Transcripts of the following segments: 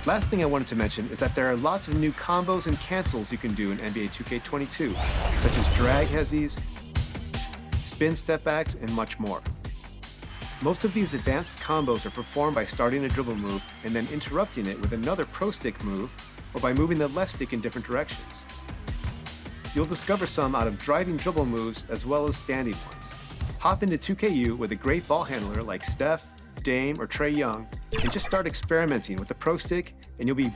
Last thing I wanted to mention is that there are lots of new combos and cancels you can do in NBA 2K22, such as drag hezzies, spin step backs, and much more. Most of these advanced combos are performed by starting a dribble move and then interrupting it with another pro stick move, or by moving the left stick in different directions. You'll discover some out of driving dribble moves as well as standing ones. Hop into 2KU with a great ball handler like Steph, Dame, or Trae Young, and just start experimenting with the pro stick, and you'll be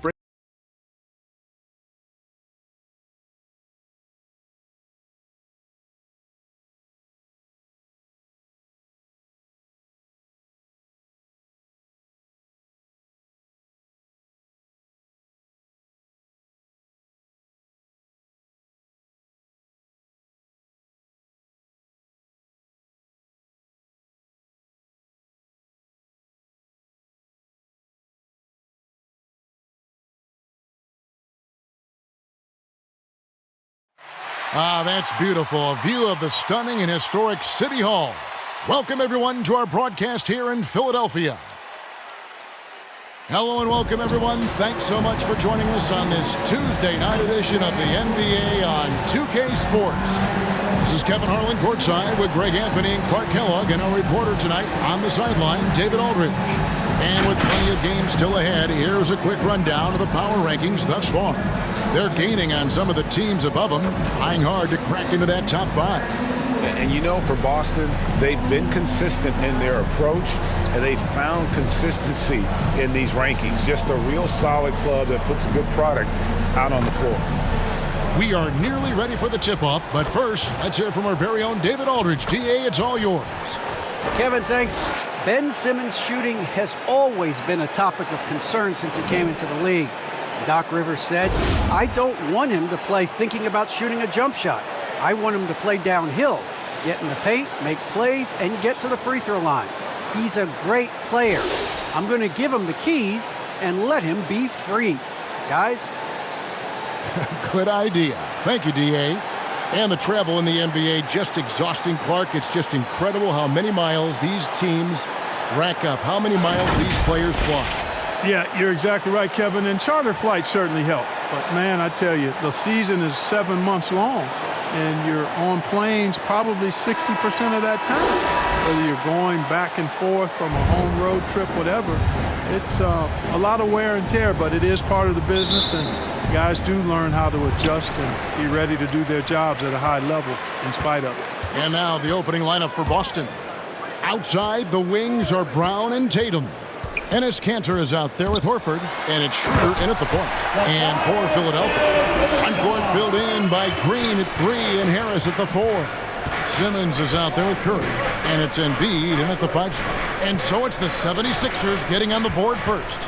That's beautiful. A view of the stunning and historic City Hall. Welcome, everyone, to our broadcast here in Philadelphia. Hello and welcome, everyone. Thanks so much for joining us on this Tuesday night edition of the NBA on 2K Sports. This is Kevin Harlan courtside with Greg Anthony and Clark Kellogg, and our reporter tonight on the sideline, David Aldridge. And with plenty of games still ahead, here's a quick rundown of the power rankings thus far. They're gaining on some of the teams above them, trying hard to crack into that top five. And you know, for Boston, they've been consistent in their approach, and they've found consistency in these rankings. Just a real solid club that puts a good product out on the floor. We are nearly ready for the tip-off, but first, let's hear from our very own David Aldridge. DA, it's all yours. Kevin, thanks. Ben Simmons' shooting has always been a topic of concern since he came into the league. Doc Rivers said, "I don't want him to play thinking about shooting a jump shot. I want him to play downhill, get in the paint, make plays, and get to the free throw line. He's a great player. I'm going to give him the keys and let him be free." Guys? Good idea. Thank you, D.A. And the travel in the NBA, just exhausting, Clark. It's just incredible how many miles these teams rack up, how many miles these players fly. Yeah, you're exactly right, Kevin. And charter flights certainly help. But, man, I tell you, the season is 7 months long, and you're on planes probably 60% of that time. Whether you're going back and forth from a home road trip, whatever, it's a lot of wear and tear, but it is part of the business, and guys do learn how to adjust and be ready to do their jobs at a high level in spite of it. And now the opening lineup for Boston. Outside, the wings are Brown and Tatum. Enes Kanter is out there with Horford, and it's Schroeder in at the point. And for Philadelphia, front court filled in by Green at 3 and Harris at the 4. Simmons is out there with Curry, and it's Embiid in at the 5 spot. And so it's the 76ers getting on the board first.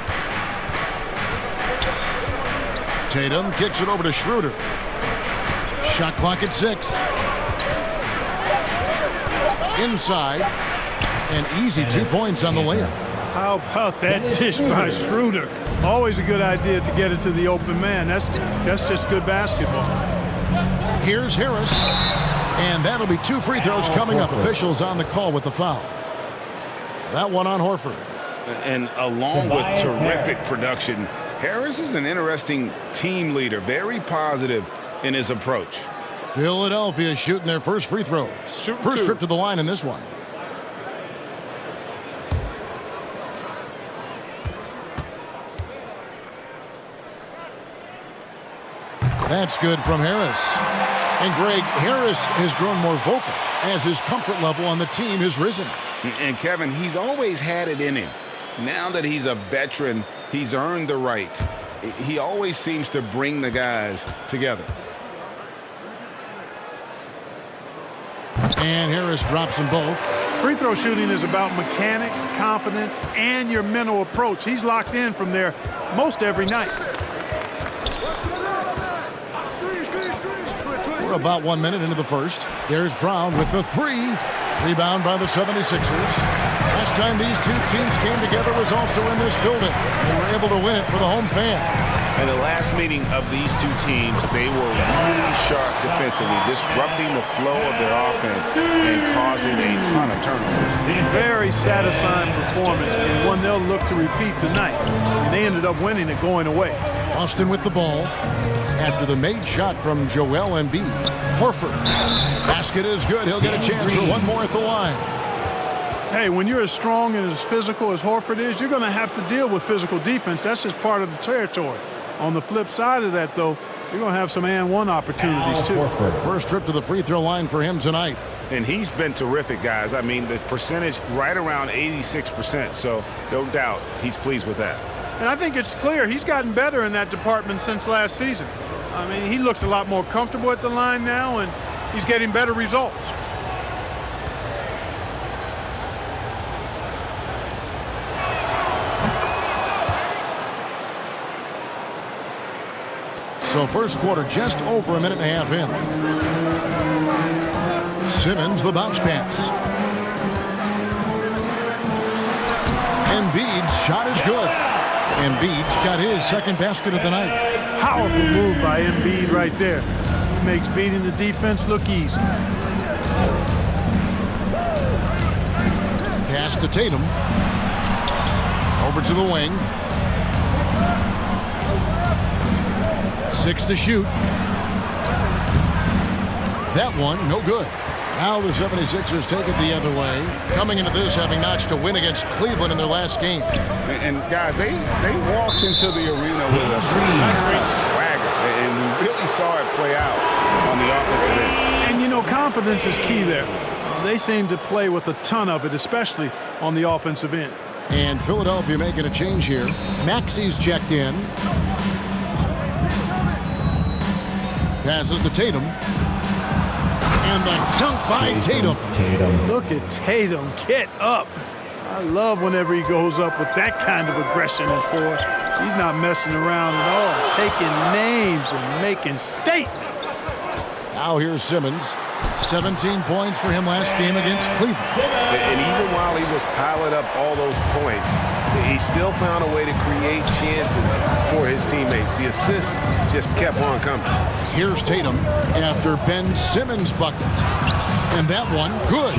Tatum kicks it over to Schroeder. Shot clock at 6. Inside, and easy 2 points on the layup. How about that dish by Schroeder? Always a good idea to get it to the open man. That's just good basketball. Here's Harris, and that'll be 2 free throws coming up. Officials on the call with the foul. That one on Horford. And along with terrific production, Harris is an interesting team leader, very positive in his approach. Philadelphia shooting their first free throws. First trip to the line in this one. That's good from Harris. And Greg, Harris has grown more vocal as his comfort level on the team has risen. And Kevin, he's always had it in him. Now that he's a veteran, he's earned the right. He always seems to bring the guys together. And Harris drops them both. Free throw shooting is about mechanics, confidence, and your mental approach. He's locked in from there most every night. We're about 1 minute into the first. There's Brown with the 3. Rebound by the 76ers. Last time these two teams came together was also in this building. They were able to win it for the home fans. In the last meeting of these two teams, they were really sharp defensively, disrupting the flow of their offense and causing a ton of turnovers. Very satisfying performance, and one they'll look to repeat tonight. And they ended up winning it going away. Boston with the ball after the made shot from Joel Embiid. Horford. Basket is good. He'll get a chance for one more at the line. Hey, when you're as strong and as physical as Horford is, you're going to have to deal with physical defense. That's just part of the territory. On the flip side of that, though, you're going to have some and one opportunities, too. First trip to the free throw line for him tonight. And he's been terrific, guys. I mean, the percentage right around 86%, so no doubt he's pleased with that. And I think it's clear he's gotten better in that department since last season. I mean, he looks a lot more comfortable at the line now, and he's getting better results. So first quarter just over a minute and a half in. Simmons the bounce pass. Embiid's shot is good. Embiid's got his second basket of the night. Powerful move by Embiid right there. He makes beating the defense look easy. Pass to Tatum. Over to the wing. 6 to shoot. That one, no good. Now the 76ers take it the other way. Coming into this, having notched a win against Cleveland in their last game. And guys, they walked into the arena with a certain swagger, and we really saw it play out on the offensive end. And, you know, confidence is key there. They seem to play with a ton of it, especially on the offensive end. And Philadelphia making a change here. Maxi's checked in. Passes to Tatum. And the dunk by Tatum. Look at Tatum. Get up. I love whenever he goes up with that kind of aggression and force. He's not messing around at all. Taking names and making statements. Now here's Simmons. 17 points for him last game against Cleveland. And even while he was piling up all those points, he still found a way to create chances for his teammates. The assists just kept on coming. Here's Tatum after Ben Simmons' bucket. And that one, good.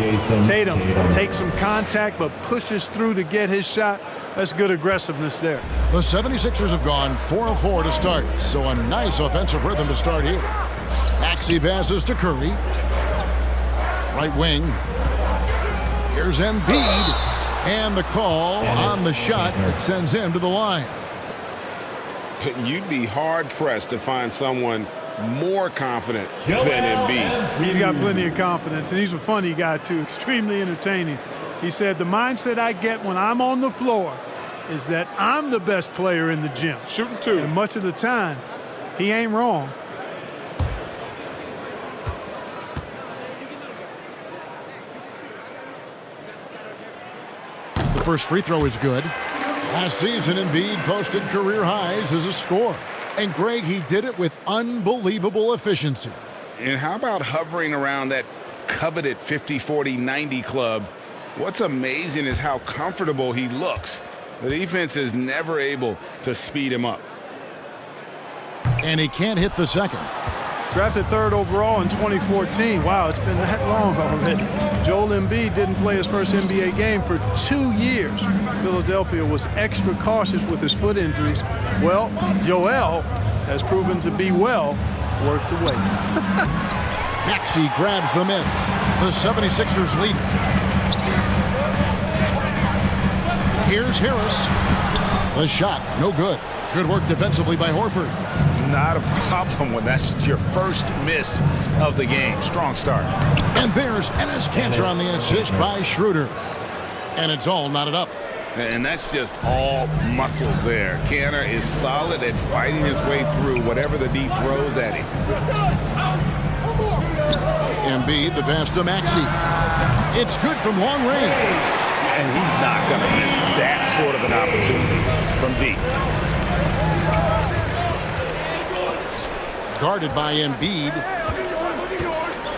Tatum takes some contact but pushes through to get his shot. That's good aggressiveness there. The 76ers have gone 4 of 4 to start, so a nice offensive rhythm to start here. Maxey passes to Curry. Right wing. Here's Embiid. And the call on the shot that sends him to the line. You'd be hard-pressed to find someone more confident than Embiid. He's got plenty of confidence, and he's a funny guy, too. Extremely entertaining. He said, the mindset I get when I'm on the floor is that I'm the best player in the gym. Shooting two. And much of the time, he ain't wrong. The first free throw is good. Last season, Embiid posted career highs as a scorer. And Greg, he did it with unbelievable efficiency. And how about hovering around that coveted 50-40-90 club? What's amazing is how comfortable he looks. The defense is never able to speed him up. And he can't hit the second. Drafted 3rd overall in 2014. Wow, it's been that long already. Joel Embiid didn't play his first NBA game for 2 years. Philadelphia was extra cautious with his foot injuries. Well, Joel has proven to be well worth the wait. Maxey grabs the miss. The 76ers lead. Here's Harris. The shot, no good. Good work defensively by Horford. Not a problem when that's your first miss of the game. Strong start. And there's Enes Kanter on the assist by Schroeder. And it's all knotted up. And that's just all muscle there. Kanter is solid at fighting his way through whatever the D throws at him. Embiid, the pass to Maxey. It's good from long range. And he's not going to miss that sort of an opportunity from deep. Guarded by Embiid.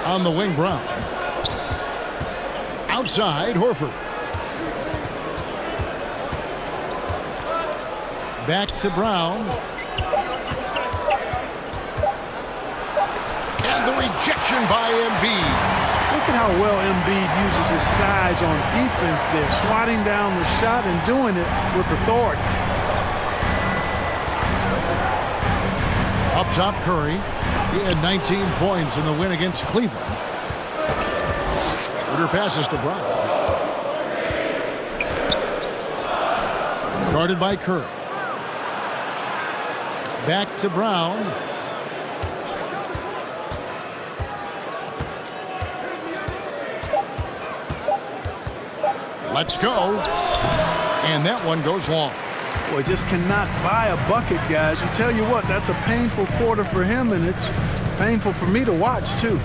On the wing, Brown. Outside, Horford. Back to Brown. And the rejection by Embiid. Look at how well Embiid uses his size on defense there, swatting down the shot and doing it with authority. Up top, Curry. He had 19 points in the win against Cleveland. Schroeder passes to Brown. Guarded by Curry. Back to Brown. Let's go. And that one goes long. Boy, just cannot buy a bucket, guys. You tell you what, that's a painful quarter for him, and it's painful for me to watch, too.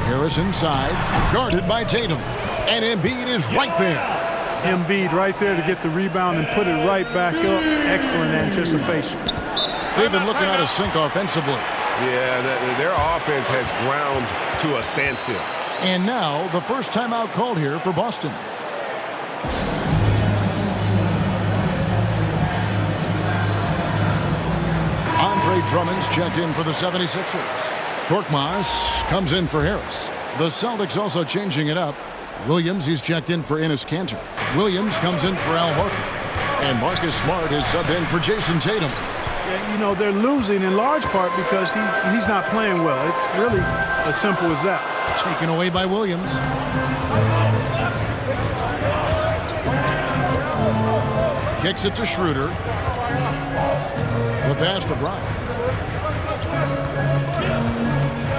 Harris inside, guarded by Tatum. And Embiid is right there. Embiid right there to get the rebound and put it right back up. Excellent anticipation. They've been looking out of sync offensively. Yeah, their offense has ground to a standstill. And now the first timeout called here for Boston. Andre Drummond's checked in for the 76ers. Korkmaz comes in for Harris. The Celtics also changing it up. Williams, he's checked in for Enes Kanter. Williams comes in for Al Horford. And Marcus Smart is subbed in for Jason Tatum. Yeah, you know, they're losing in large part because he's not playing well. It's really as simple as that. Taken away by Williams. Kicks it to Schroeder. The pass to Brown.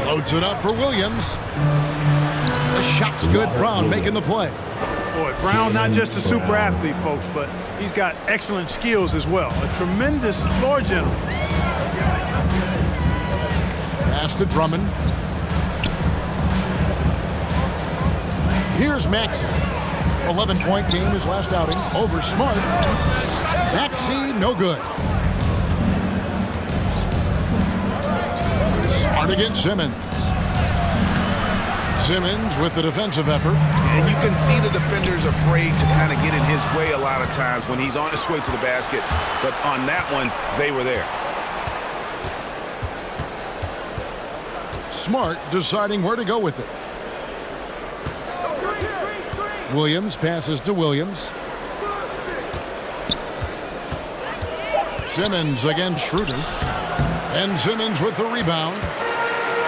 Floats it up for Williams. The shot's good. Brown making the play. Boy, Brown not just a super athlete, folks, but he's got excellent skills as well. A tremendous floor general. Pass to Drummond. Here's Maxey. 11-point game his last outing over Smart. Maxey, no good. Smart against Simmons. Simmons with the defensive effort. And you can see the defenders afraid to kind of get in his way a lot of times when he's on his way to the basket. But on that one, they were there. Smart deciding where to go with it. Williams passes to Williams. Simmons against Schroeder. And Simmons with the rebound.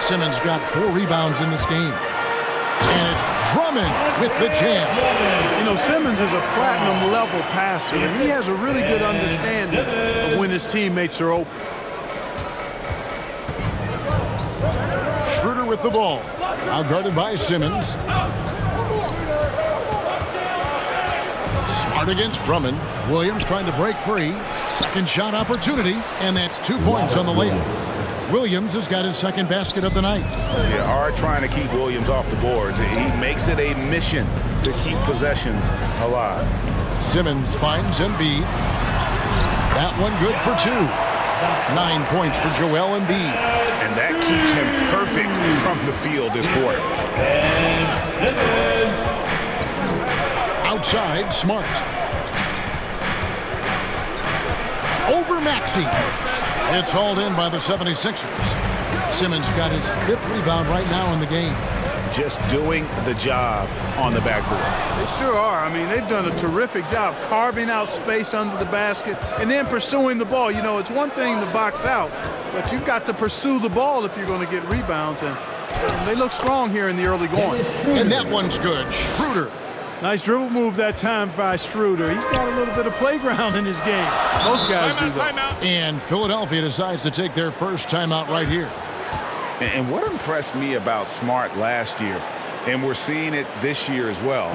Simmons got 4 rebounds in this game. And it's Drummond with the jam. You know, Simmons is a platinum-level passer, and he has a really good understanding of when his teammates are open. Schroeder with the ball. Now guarded by Simmons. Smart against Drummond. Williams trying to break free. Second shot opportunity, and that's 2 points on the layup. Williams has got his second basket of the night. Yeah, hard trying to keep Williams off the boards. He makes it a mission to keep possessions alive. Simmons finds Embiid. That one good for 2. 9 points for Joel Embiid. And that keeps him perfect from the field this quarter. Outside, Smart. Over Maxey. It's hauled in by the 76ers. Simmons got his 5th rebound right now in the game. Just doing the job on the backboard. They sure are. I mean, they've done a terrific job carving out space under the basket and then pursuing the ball. You know, it's one thing to box out, but you've got to pursue the ball if you're going to get rebounds. And they look strong here in the early going. And that one's good. Schroeder. Nice dribble move that time by Schroeder. He's got a little bit of playground in his game. Most guys do that. And Philadelphia decides to take their first timeout right here. And what impressed me about Smart last year, and we're seeing it this year as well,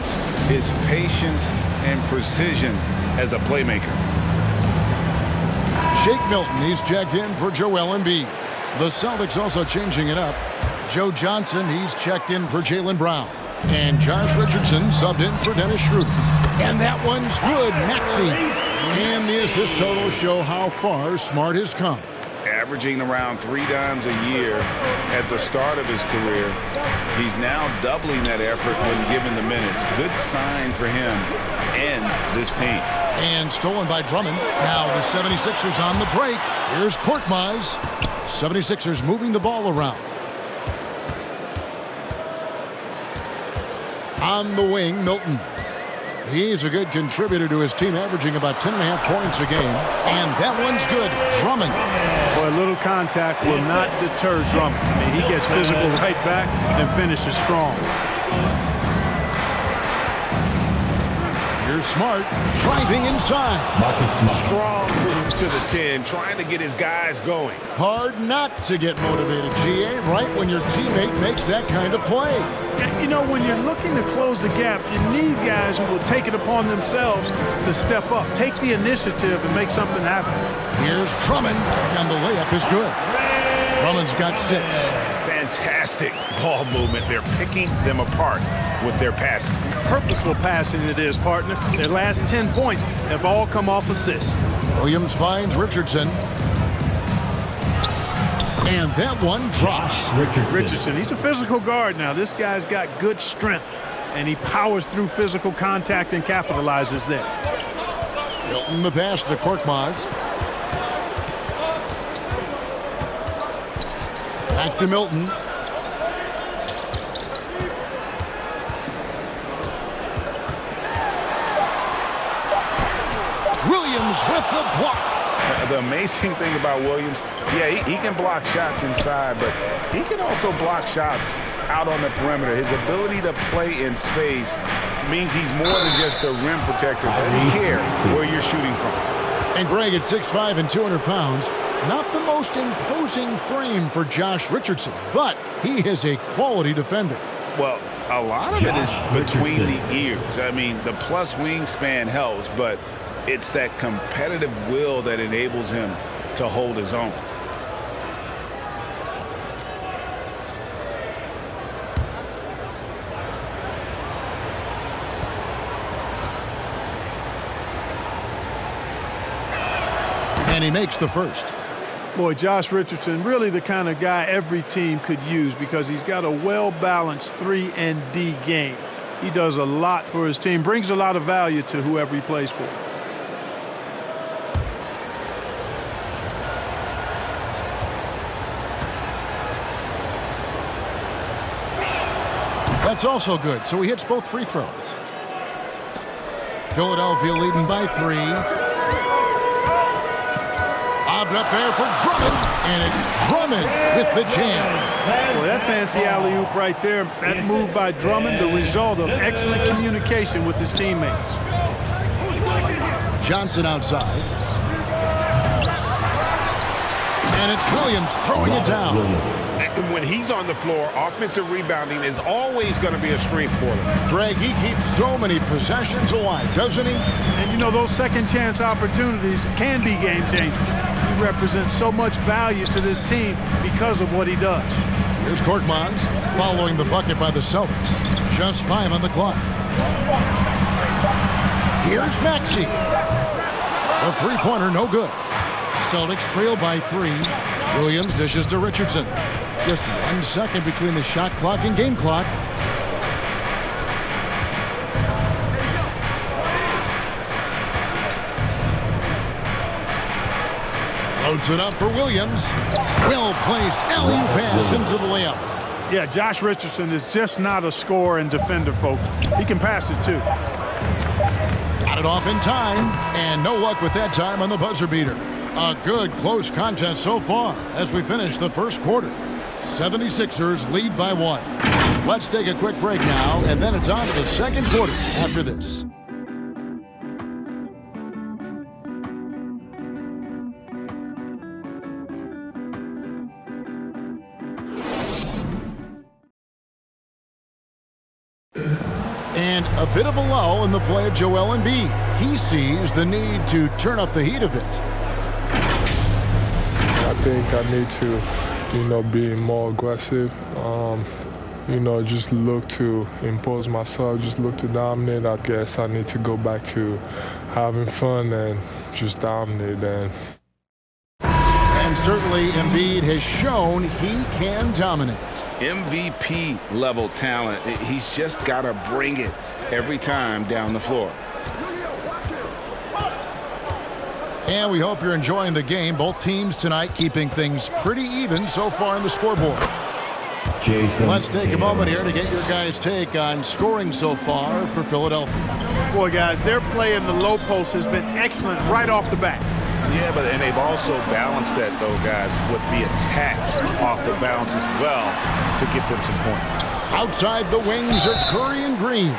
is patience and precision as a playmaker. Shake Milton, he's checked in for Joel Embiid. The Celtics also changing it up. Joe Johnson, he's checked in for Jaylen Brown. And Josh Richardson subbed in for Dennis Schroeder. And that one's good, Maxey. And the assist totals show how far Smart has come. averaging around 3 dimes a year at the start of his career. He's now doubling that effort when given the minutes. Good sign for him and this team. And stolen by Drummond. Now the 76ers on the break. Here's Korkmaz. 76ers moving the ball around. On the wing, Milton. He's a good contributor to his team, averaging about 10.5 points a game. And that one's good. Drummond. Boy, a little contact will not deter Drummond. I mean, he gets physical right back and finishes strong. Here's Smart, driving inside. Strong move to the 10, trying to get his guys going. Hard not to get motivated, GA, right when your teammate makes that kind of play. You know, when you're looking to close the gap, you need guys who will take it upon themselves to step up, take the initiative, and make something happen. Here's Drummond, and the layup is good. Drummond's got 6. Fantastic ball movement. They're picking them apart with their passing. Purposeful passing it is, partner. Their last 10 points have all come off assists. Williams finds Richardson. And that one drops. Richardson, he's a physical guard now. This guy's got good strength, and he powers through physical contact and capitalizes there. Milton the pass to Korkmaz. Back to Milton. Williams with the block. The amazing thing about Williams, yeah, he can block shots inside, but he can also block shots out on the perimeter. His ability to play in space means he's more than just a rim protector. Doesn't care where you're shooting from. And Greg at 6'5" and 200 pounds, not the most imposing frame for Josh Richardson, but he is a quality defender. Well, a lot of it is between the ears. I mean, the plus wingspan helps, but it's that competitive will that enables him to hold his own. And he makes the first. Boy, Josh Richardson, really the kind of guy every team could use because he's got a well-balanced 3 and D game. He does a lot for his team, brings a lot of value to whoever he plays for. That's also good, so he hits both free throws. Philadelphia leading by 3. Lobbed up there for Drummond, and it's Drummond with the jam. Boy, that fancy alley-oop right there, that move by Drummond, the result of excellent communication with his teammates. Johnson outside. And it's Williams throwing it down. And when he's on the floor, offensive rebounding is always going to be a strength for them. Greg, he keeps so many possessions alive, doesn't he? And you know, those second chance opportunities can be game changers. He represents so much value to this team because of what he does. Here's Korkmaz following the bucket by the Celtics. Just 5 on the clock. Here's Maxey. A three-pointer, no good. Celtics trail by 3. Williams dishes to Richardson. Just 1 second between the shot clock and game clock. Floats it up for Williams. Well-placed alley-oop pass into the layup. Yeah, Josh Richardson is just not a scorer and defender, folks. He can pass it, too. Got it off in time, and no luck with that time on the buzzer beater. A good close contest so far as we finish the first quarter. 76ers lead by 1. Let's take a quick break now, and then it's on to the second quarter after this. And a bit of a lull in the play of Joel Embiid. He sees the need to turn up the heat a bit. I think I need to, be more aggressive. Just look to impose myself, just look to dominate. I guess I need to go back to having fun and just dominate. And certainly Embiid has shown he can dominate. MVP level talent. He's just got to bring it every time down the floor. And we hope you're enjoying the game. Both teams tonight keeping things pretty even so far in the scoreboard. Let's take a moment here to get your guys' take on scoring so far for Philadelphia. Boy, guys, their play in the low post has been excellent right off the bat. Yeah, and they've also balanced that, though, guys, with the attack off the bounce as well to get them some points. Outside the wings are Curry and Green.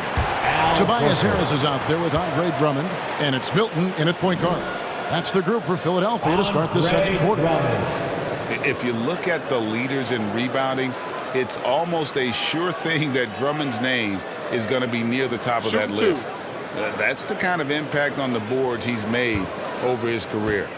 Tobias Harris is out there with Andre Drummond, and it's Milton in at point guard. That's the group for Philadelphia to start the second quarter. If you look at the leaders in rebounding, it's almost a sure thing that Drummond's name is going to be near the top of that list. That's the kind of impact on the boards he's made over his career.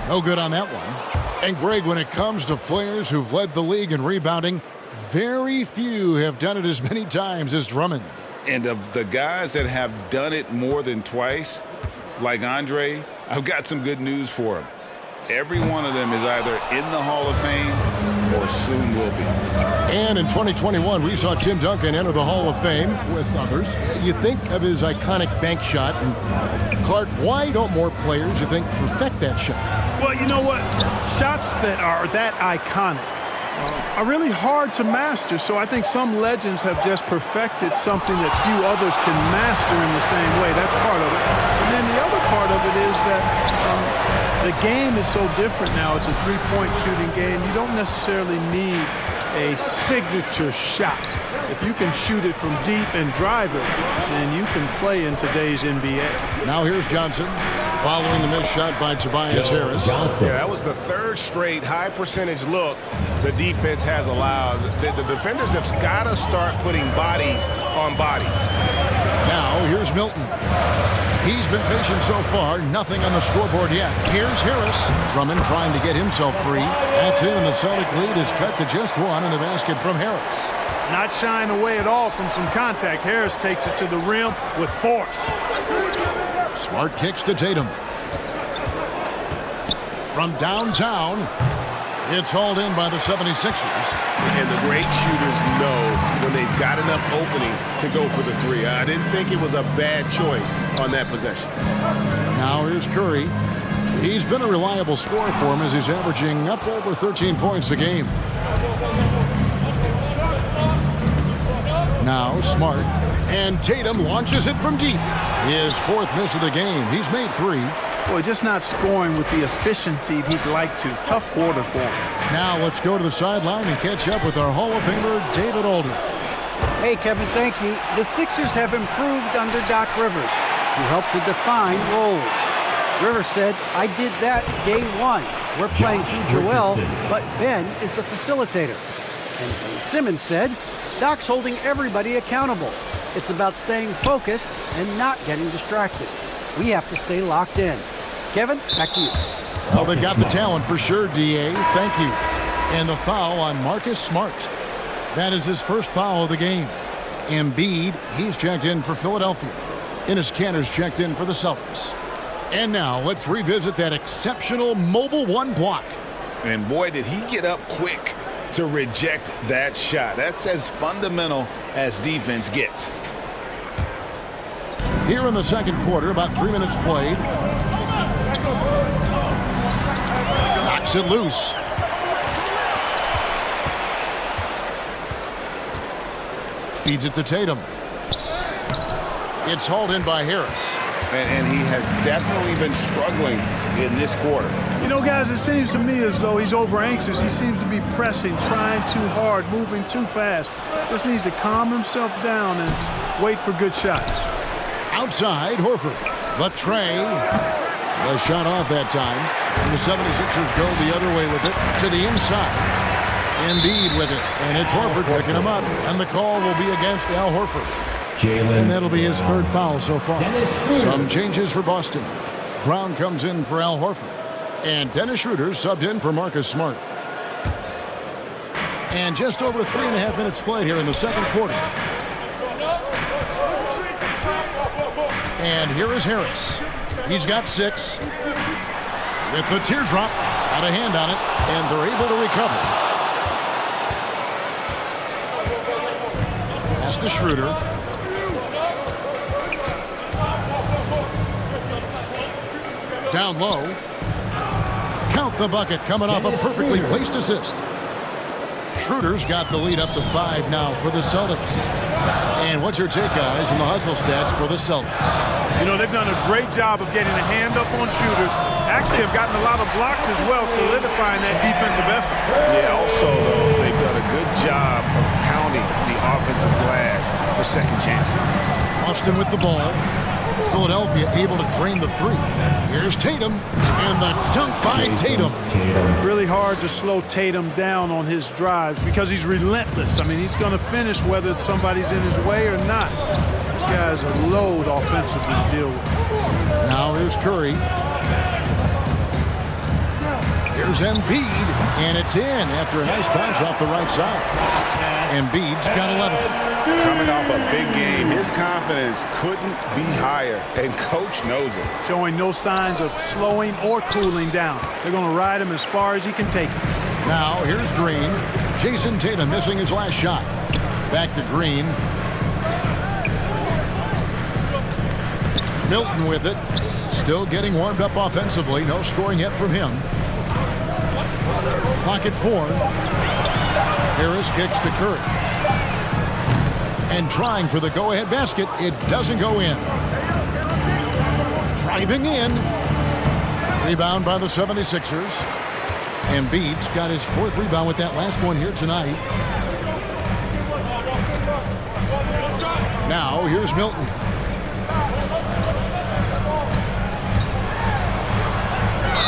No good on that one. And Greg, when it comes to players who've led the league in rebounding, very few have done it as many times as Drummond. And of the guys that have done it more than twice, like Andre, I've got some good news for him. Every one of them is either in the Hall of Fame or soon will be. And in 2021, we saw Tim Duncan enter the Hall of Fame with others. You think of his iconic bank shot. And Clark, why don't more players, you think, perfect that shot? Well, you know what? Shots that are that iconic are really hard to master. So I think some legends have just perfected something that few others can master in the same way. That's part of it. And then the other part of it is that the game is so different now. It's a three-point shooting game. You don't necessarily need a signature shot. If you can shoot it from deep and drive it, then you can play in today's NBA. Now here's Johnson following the missed shot by Tobias Harris. Yeah, that was the third straight high percentage look the defense has allowed. The defenders have got to start putting bodies on bodies. Now here's Milton. He's been patient so far. Nothing on the scoreboard yet. Here's Harris. Drummond trying to get himself free. That's it, and the Celtic lead is cut to just one in the basket from Harris. Not shying away at all from some contact. Harris takes it to the rim with force. Smart kicks to Tatum. From downtown, it's hauled in by the 76ers. And the great shooters know when they've got enough opening to go for the three. I didn't think it was a bad choice on that possession. Now here's Curry. He's been a reliable scorer for him as he's averaging up over 13 points a game. Now Smart. And Tatum launches it from deep. His fourth miss of the game. He's made three. Boy, just not scoring with the efficiency he'd like to. Tough quarter for him. Now let's go to the sideline and catch up with our Hall of Famer, David Aldridge. Hey, Kevin, thank you. The Sixers have improved under Doc Rivers, who helped to define roles. Rivers said, I did that day one. We're playing through Joel, but Ben is the facilitator. And Ben Simmons said, Doc's holding everybody accountable. It's about staying focused and not getting distracted. We have to stay locked in. Kevin, back to you. Well, they've got the talent for sure, D.A. Thank you. And the foul on Marcus Smart. That is his first foul of the game. Embiid, he's checked in for Philadelphia. Enes Kanter's checked in for the Celtics. And now let's revisit that exceptional mobile one block. And boy, did he get up quick to reject that shot. That's as fundamental as defense gets. Here in the second quarter, about 3 minutes played. Knocks it loose. Feeds it to Tatum. It's hauled in by Harris. And he has definitely been struggling in this quarter. You know, guys, it seems to me as though he's over anxious. He seems to be pressing, trying too hard, moving too fast. Just needs to calm himself down and wait for good shots. Outside, Horford. The tray. The shot off that time. And the 76ers go the other way with it to the inside. Embiid with it. And it's Horford picking him up. And the call will be against Al Horford. And that'll be his third foul so far. Some changes for Boston. Brown comes in for Al Horford. And Dennis Schroeder subbed in for Marcus Smart. And just over 3.5 minutes played here in the second quarter. And here is Harris. He's got 6. With the teardrop, got a hand on it, and they're able to recover. Pass to Schroeder. Down low. Count the bucket, coming off a perfectly placed assist. Schroeder's got the lead up to 5 now for the Celtics. And what's your take, guys, in the hustle stats for the Celtics? You know, they've done a great job of getting a hand up on shooters. Actually have gotten a lot of blocks as well, solidifying that defensive effort. Yeah, also, though, they've done a good job of pounding the offensive glass for second chance. Boston with the ball. Philadelphia able to drain the 3. Here's Tatum, and the dunk by Tatum. Really hard to slow Tatum down on his drives because he's relentless. I mean, he's going to finish whether somebody's in his way or not. This guy's a load offensively to deal with. Now here's Curry. Here's Embiid, and it's in after a nice bounce off the right side. Embiid's got 11. Coming off a big game, his confidence couldn't be higher, and coach knows it. Showing no signs of slowing or cooling down. They're going to ride him as far as he can take him. Now here's Green. Jason Tatum missing his last shot. Back to Green. Milton with it. Still getting warmed up offensively. No scoring yet from him. Clock at 4. Harris kicks to Curry. And trying for the go-ahead basket. It doesn't go in. Driving in. Rebound by the 76ers. Embiid's got his 4th rebound with that last one here tonight. Now here's Milton.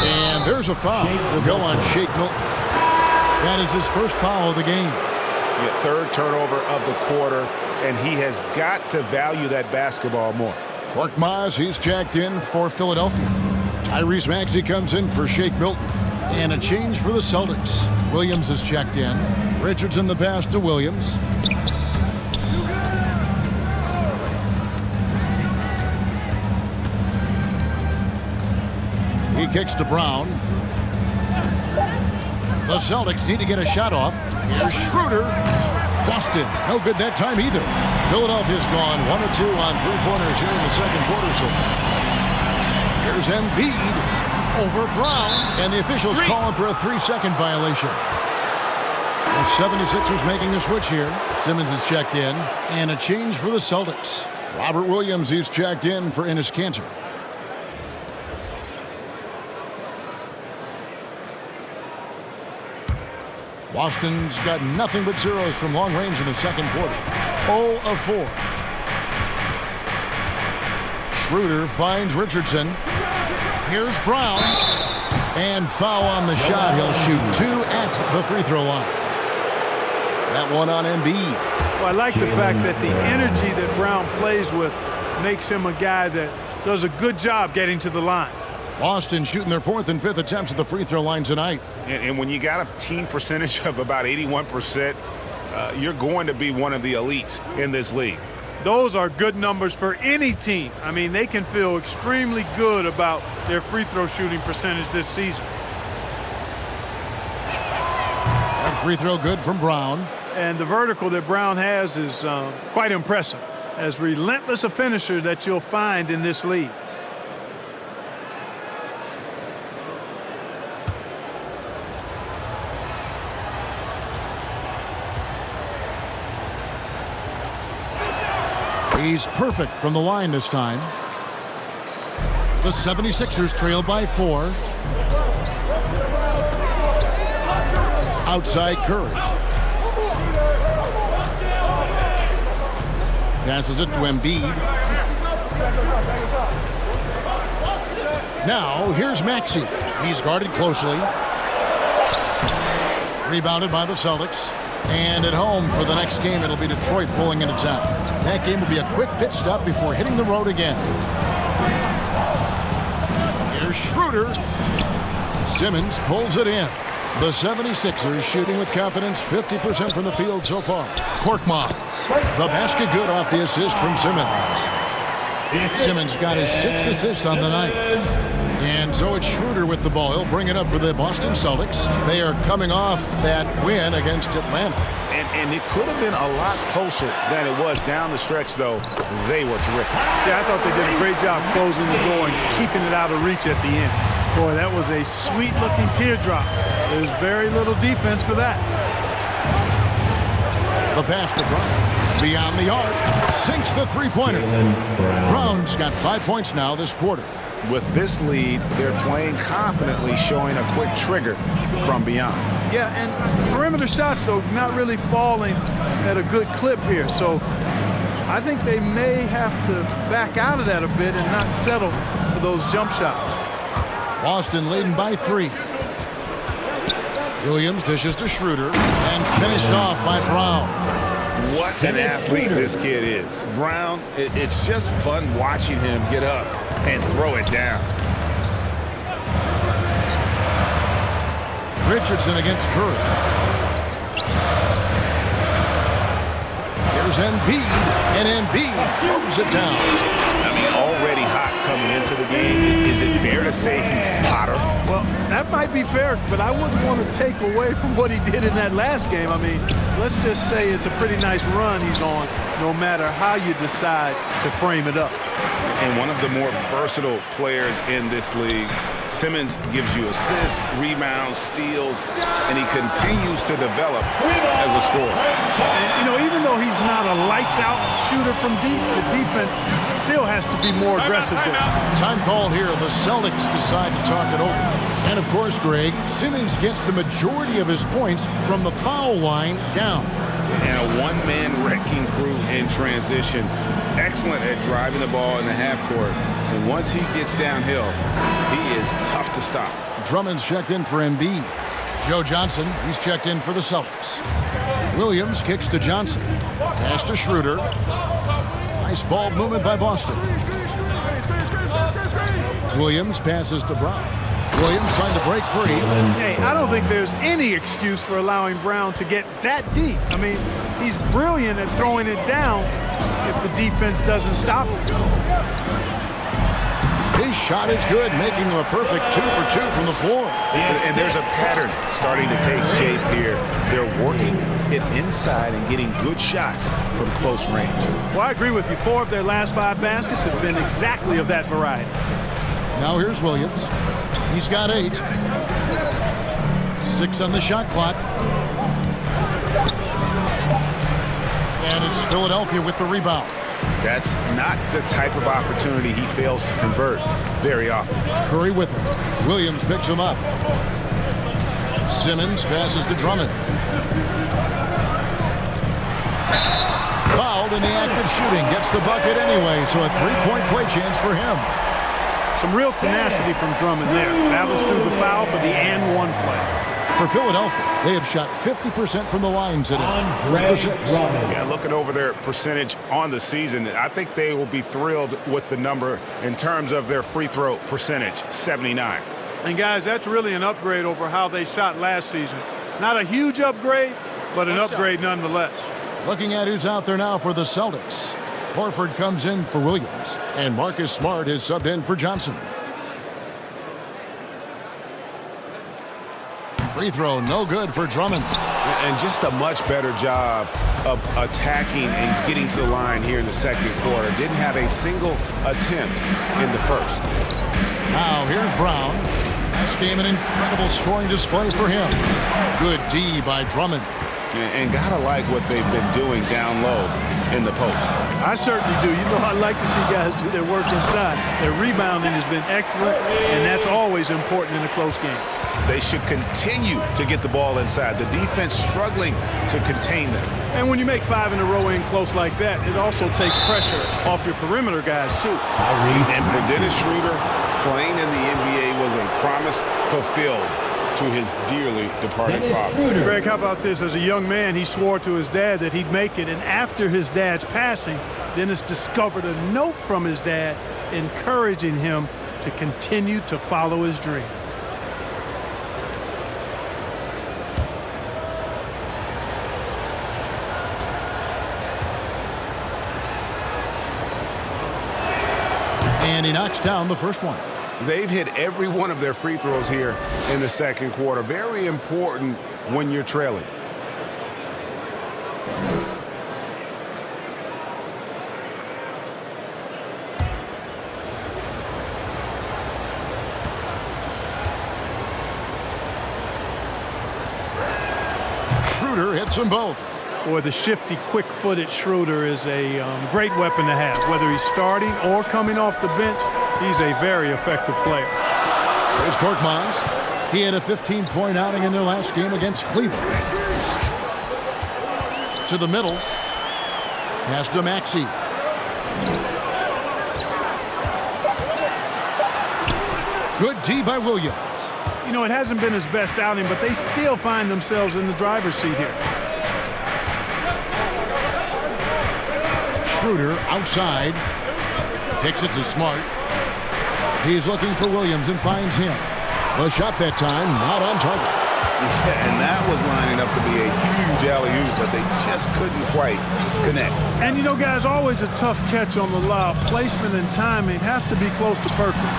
And there's a foul. Will go on Shake Milton. That is his first foul of the game. Yeah, 3rd turnover of the quarter, and he has got to value that basketball more. Korkmaz, he's checked in for Philadelphia. Tyrese Maxey comes in for Shake Milton. And a change for the Celtics. Williams is checked in. Richardson the pass to Williams. He kicks to Brown. The Celtics need to get a shot off. Here's Schroeder. Boston, no good that time either. Philadelphia's gone 1 or 2 on 3-pointers here in the second quarter so far. Here's Embiid over Brown, and the officials calling for a 3-second violation. The 76ers making the switch here. Simmons is checked in, and a change for the Celtics. Robert Williams, he's checked in for Enes Kanter. Boston's got nothing but zeros from long range in the second quarter. 0 of 4. Schroeder finds Richardson. Here's Brown. And foul on the shot. He'll shoot 2 at the free throw line. That one on Embiid. Well, I like the fact that the energy that Brown plays with makes him a guy that does a good job getting to the line. Boston shooting their 4th and 5th attempts at the free throw line tonight. And when you got a team percentage of about 81%, you're going to be one of the elites in this league. Those are good numbers for any team. I mean, they can feel extremely good about their free throw shooting percentage this season. That free throw good from Brown. And the vertical that Brown has is quite impressive. As relentless a finisher that you'll find in this league. He's perfect from the line this time. The 76ers trail by 4. Outside Curry. Passes it to Embiid. Now here's Maxey. He's guarded closely. Rebounded by the Celtics. And at home for the next game, it'll be Detroit pulling into town. That game will be a quick pit stop before hitting the road again. Here's Schroeder. Simmons pulls it in. The 76ers shooting with confidence, 50% from the field so far. Korkmaz. The basket good off the assist from Simmons. Simmons got his 6th assist on the night. And so it's Schroeder with the ball. He'll bring it up for the Boston Celtics. They are coming off that win against Atlanta. And it could have been a lot closer than it was down the stretch, though. They were terrific. Yeah, I thought they did a great job closing the door and keeping it out of reach at the end. Boy, that was a sweet-looking teardrop. There's very little defense for that. The pass to Brown. Beyond the arc. Sinks the three-pointer. Brown's got 5 points now this quarter. With this lead, they're playing confidently, showing a quick trigger from beyond. Yeah, and perimeter shots, though, not really falling at a good clip here. So I think they may have to back out of that a bit and not settle for those jump shots. Boston leading by 3. Williams dishes to Schroeder and finished off by Brown. What an athlete this kid is. Brown, it's just fun watching him get up and throw it down. Richardson against Curry. Here's Embiid, and Embiid throws it down. I mean, already hot coming into the game. Is it fair to say he's hotter? Well, that might be fair, but I wouldn't want to take away from what he did in that last game. I mean, let's just say it's a pretty nice run he's on, no matter how you decide to frame it up. And one of the more versatile players in this league. Simmons gives you assists, rebounds, steals, and he continues to develop as a scorer. And, you know, even though he's not a lights-out shooter from deep, the defense still has to be more aggressive there. Time called here. The Celtics decide to talk it over. And, of course, Greg, Simmons gets the majority of his points from the foul line down. And a one-man wrecking crew in transition. Excellent at driving the ball in the half court. And once he gets downhill, he is tough to stop. Drummond's checked in for Embiid. Joe Johnson, he's checked in for the Celtics. Williams kicks to Johnson. Pass to Schroeder. Nice ball movement by Boston. Williams passes to Brown. Williams trying to break free. Hey, I don't think there's any excuse for allowing Brown to get that deep. I mean, he's brilliant at throwing it down if the defense doesn't stop him. His shot is good, making him a perfect 2 for 2 from the floor. And there's a pattern starting to take shape here. They're working it inside and getting good shots from close range. Well, I agree with you. 4 of their last 5 baskets have been exactly of that variety. Now here's Williams. He's got 8. 6 on the shot clock. And it's Philadelphia with the rebound. That's not the type of opportunity he fails to convert very often. Curry with him. Williams picks him up. Simmons passes to Drummond. Fouled in the act of shooting. Gets the bucket anyway, so a 3-point play chance for him. Some real tenacity from Drummond there. That was through the foul for the and-one play. For Philadelphia, they have shot 50% from the line today. 3 for 6. Yeah, looking over their percentage on the season, I think they will be thrilled with the number in terms of their free throw percentage, 79. And, guys, that's really an upgrade over how they shot last season. Not a huge upgrade, but an upgrade nonetheless. Looking at who's out there now for the Celtics. Horford comes in for Williams, and Marcus Smart is subbed in for Johnson. Free throw, no good for Drummond. And just a much better job of attacking and getting to the line here in the second quarter. Didn't have a single attempt in the first. Now here's Brown. This game an incredible scoring display for him. Good D by Drummond. And gotta like what they've been doing down low in the post. I certainly do. You know, I like to see guys do their work inside. Their rebounding has been excellent, and that's always important in a close game. They should continue to get the ball inside. The defense struggling to contain them. And when you make 5 in a row in close like that, it also takes pressure off your perimeter guys, too. And for Dennis Schroeder, playing in the NBA was a promise fulfilled to his dearly departed father. Greg, how about this? As a young man, he swore to his dad that he'd make it. And after his dad's passing, Dennis discovered a note from his dad encouraging him to continue to follow his dream. And he knocks down the first one. They've hit every one of their free throws here in the second quarter. Very important when you're trailing. Schroeder hits them both. Boy, the shifty, quick-footed Schroeder is a great weapon to have. Whether he's starting or coming off the bench, he's a very effective player. There's Korkmaz. He had a 15-point outing in their last game against Cleveland. To the middle. Pass to Maxey. Good D by Williams. You know, it hasn't been his best outing, but they still find themselves in the driver's seat here. Schroeder outside. Kicks it to Smart. He's looking for Williams and finds him. The shot that time, not on target. Yeah, and that was lining up to be a huge alley-oop, but they just couldn't quite connect. And, you know, guys, always a tough catch on the lob. Placement and timing have to be close to perfect.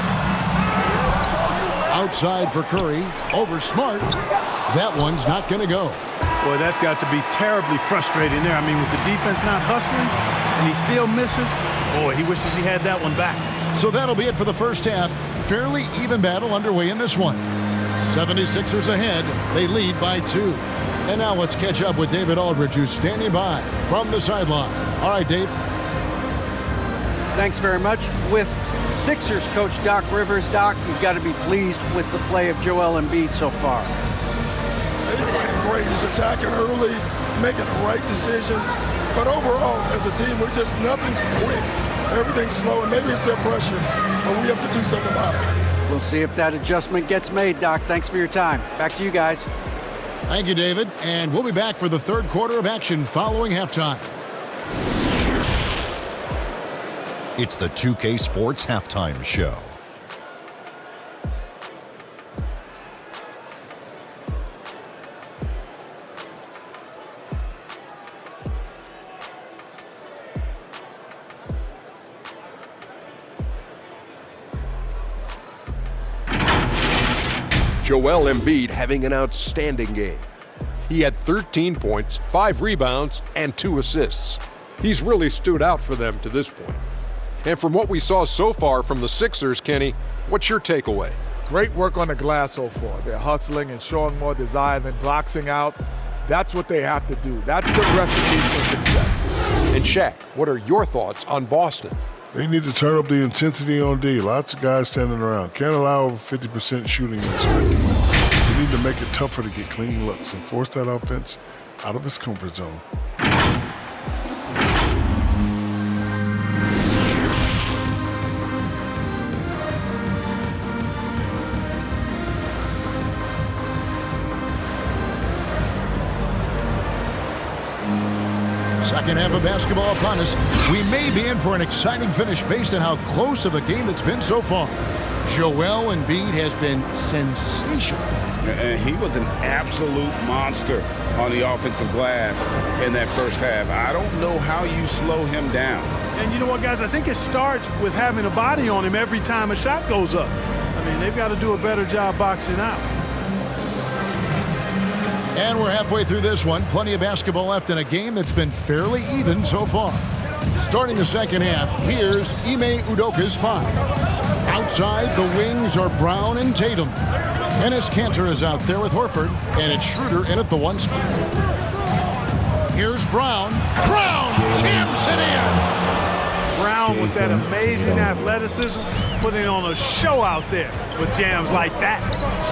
Outside for Curry. Over Smart. That one's not going to go. Boy, that's got to be terribly frustrating there. I mean, with the defense not hustling and he still misses, boy, he wishes he had that one back. So that'll be it for the first half. Fairly even battle underway in this one. 76ers ahead. They lead by 2. And now let's catch up with David Aldridge, who's standing by from the sideline. All right, Dave. Thanks very much. With Sixers coach Doc Rivers, Doc, you've got to be pleased with the play of Joel Embiid so far. He's playing great. He's attacking early. He's making the right decisions. But overall, as a team, nothing's quick. Everything's slow, and maybe it's their pressure, but we have to do something about it. We'll see if that adjustment gets made, Doc. Thanks for your time. Back to you guys. Thank you, David. And we'll be back for the third quarter of action following halftime. It's the 2K Sports Halftime Show. Joel Embiid having an outstanding game. He had 13 points, 5 rebounds, and 2 assists. He's really stood out for them to this point. And from what we saw so far from the Sixers, Kenny, what's your takeaway? Great work on the glass so far. They're hustling and showing more desire than boxing out. That's what they have to do. That's the recipe for success. And Shaq, what are your thoughts on Boston? They need to turn up the intensity on D. Lots of guys standing around. Can't allow over 50% shooting in this game. They need to make it tougher to get clean looks and force that offense out of its comfort zone. Second half of basketball upon us. We may be in for an exciting finish based on how close of a game it's been so far. Joel Embiid has been sensational. And he was an absolute monster on the offensive glass in that first half. I don't know how you slow him down. And you know what, guys? I think it starts with having a body on him every time a shot goes up. I mean, they've got to do a better job boxing out. And we're halfway through this one. Plenty of basketball left in a game that's been fairly even so far. Starting the second half, here's Ime Udoka's 5. Outside, the wings are Brown and Tatum. Enes Kanter is out there with Horford, and it's Schroeder in at the 1 spot. Here's Brown. Brown jams it in! Brown with that amazing athleticism, putting on a show out there with jams like that.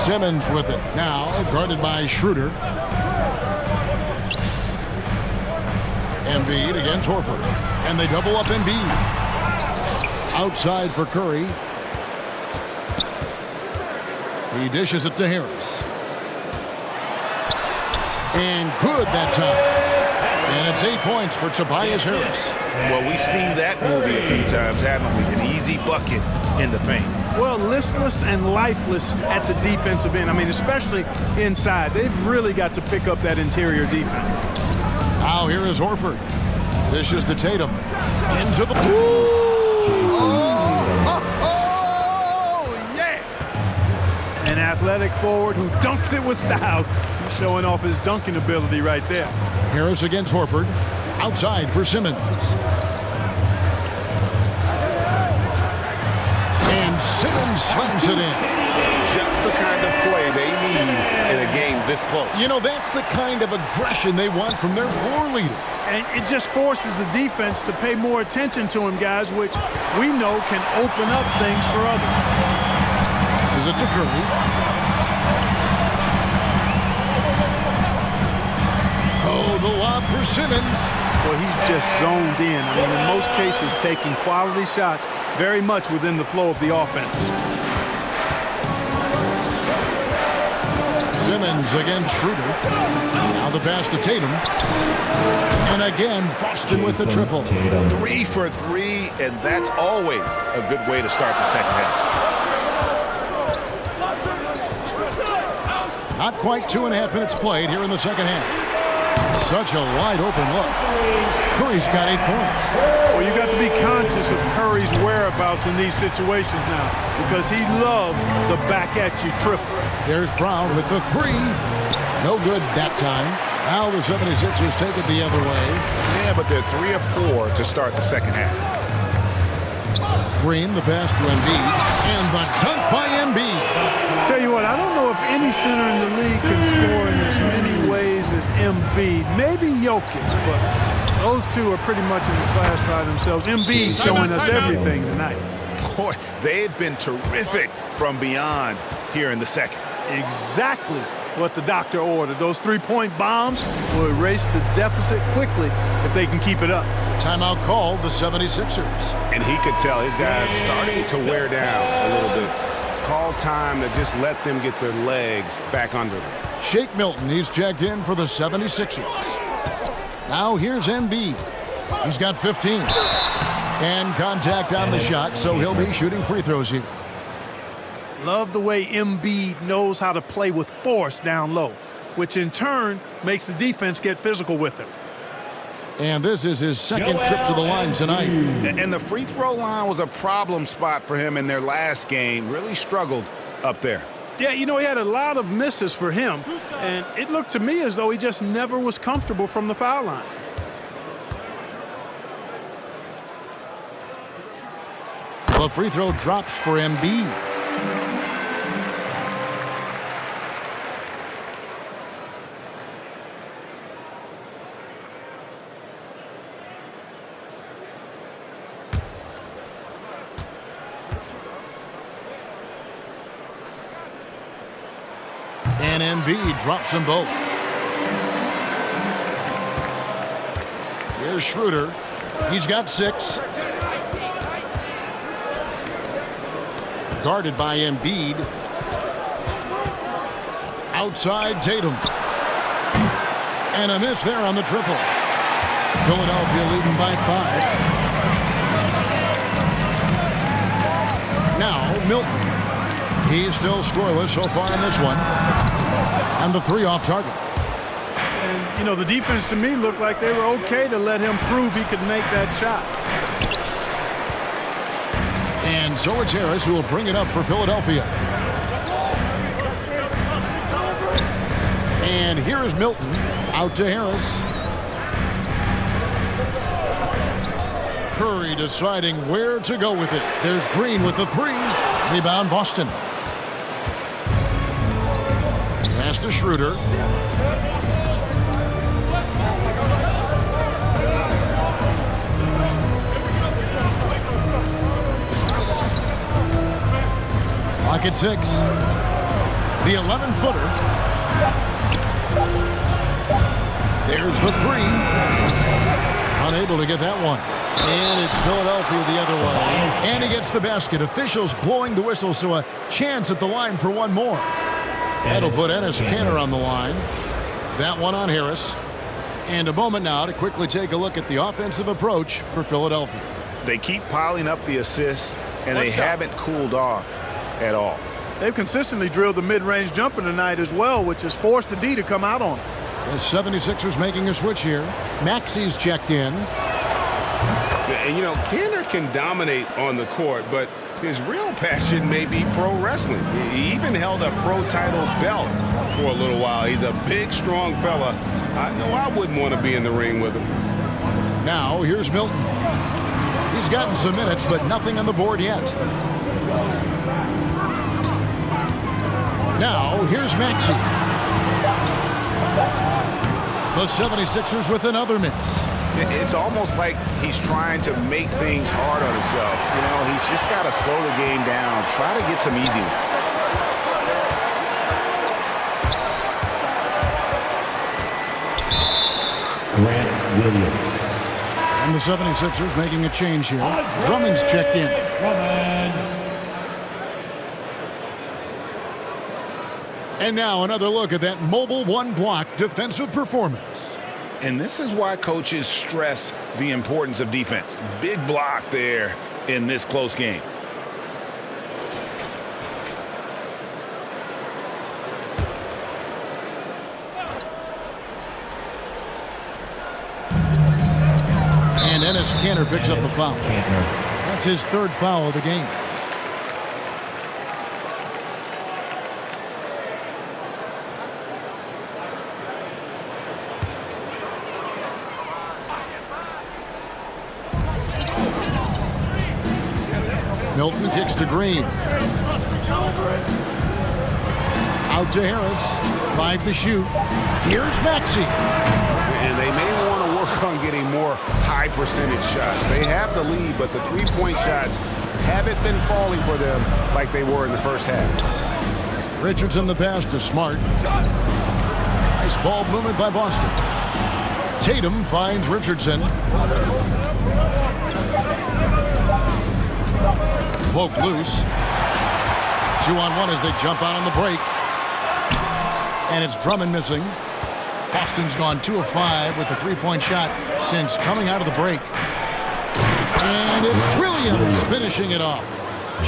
Simmons with it now, guarded by Schroeder. Embiid against Horford, and they double up Embiid. Outside for Curry. He dishes it to Harris. And good that time. And it's 8 points for Tobias Harris. Well, we've seen that movie a few times, haven't we? An easy bucket in the paint. Well, listless and lifeless at the defensive end. I mean, especially inside. They've really got to pick up that interior defense. Now here is Horford. Dishes to Tatum. Into the... Ooh! Oh! athletic forward who dunks it with style. He's showing off his dunking ability right there. Harris against Horford. Outside for Simmons. And Simmons slams it in. Just the kind of play they need in a game this close. You know, that's the kind of aggression they want from their floor leader. And it just forces the defense to pay more attention to him, guys, which we know can open up things for others. This is it to Curry. Oh, the lob for Simmons. Well, he's just zoned in. I mean, in most cases, taking quality shots very much within the flow of the offense. Simmons against Schroeder. Now the pass to Tatum. And again, Boston with the triple. 3 for 3, and that's always a good way to start the second half. Not quite 2.5 minutes played here in the second half. Such a wide open look. Curry's got 8 points. Well, you got to be conscious of Curry's whereabouts in these situations now because he loves the back-at-you triple. There's Brown with the 3. No good that time. Now the 76ers take it the other way. Yeah, but they're 3 of 4 to start the second half. Green, the pass to Embiid. And the dunk by Embiid. Tell you what, I don't know if any center in the league can score in as many ways as Embiid. Maybe Jokic, but those two are pretty much in the class by themselves. Embiid showing us everything tonight. Boy, they've been terrific from beyond here in the second. Exactly what the doctor ordered. Those 3-point bombs will erase the deficit quickly if they can keep it up. Timeout called the 76ers. And he could tell his guys starting to wear down a little bit. Call time to just let them get their legs back under them. Shake Milton, he's checked in for the 76ers. Now here's Embiid. He's got 15. And contact on the shot, so he'll be shooting free throws here. Love the way Embiid knows how to play with force down low, which in turn makes the defense get physical with him. And this is his second trip to the line tonight. And the free throw line was a problem spot for him in their last game. Really struggled up there. Yeah, you know, he had a lot of misses for him, and it looked to me as though he just never was comfortable from the foul line. The free throw drops for Embiid. And Embiid drops them both. Here's Schroeder. He's got 6. Guarded by Embiid. Outside Tatum. And a miss there on the triple. Philadelphia leading by 5. Now Milton. He's still scoreless so far in this one. And the 3 off target. And, you know, the defense to me looked like they were okay to let him prove he could make that shot. And so it's Harris who will bring it up for Philadelphia. And here is Milton out to Harris. Curry deciding where to go with it. There's Green with the 3. Rebound Boston. Pass to Schroeder. Clock at 6. The 11-footer. There's the 3. Unable to get that one. And it's Philadelphia the other way. And he gets the basket. Officials blowing the whistle, so a chance at the line for one more. That'll put Enes Kanter on the line. That one on Harris. And a moment now to quickly take a look at the offensive approach for Philadelphia. They keep piling up the assists, and they haven't cooled off at all. They've consistently drilled the mid-range jumper tonight as well, which has forced the D to come out on them. The 76ers making a switch here. Maxi's checked in. And, you know, Kanter can dominate on the court, but his real passion may be pro wrestling. He even held a pro title belt for a little while. He's a big, strong fella. I know I wouldn't want to be in the ring with him. Now, here's Milton. He's gotten some minutes, but nothing on the board yet. Now, here's Maxey. The 76ers with another miss. It's almost like he's trying to make things hard on himself. You know, he's just got to slow the game down, try to get some easy ones. Grant Williams. And the 76ers making a change here. Drummond's checked in. And now another look at that mobile one-block defensive performance. And this is why coaches stress the importance of defense. Big block there in this close game. And Enes Kanter picks up the foul. That's his third foul of the game. Milton kicks to Green. Out to Harris. 5 to shoot. Here's Maxey. And they may want to work on getting more high percentage shots. They have the lead, but the three-point shots haven't been falling for them like they were in the first half. Richardson the pass to Smart. Nice ball movement by Boston. Tatum finds Richardson. Poke loose. 2-on-1 as they jump out on the break. And it's Drummond missing. Boston's gone 2 of 5 with the three-point shot since coming out of the break. And it's Williams finishing it off.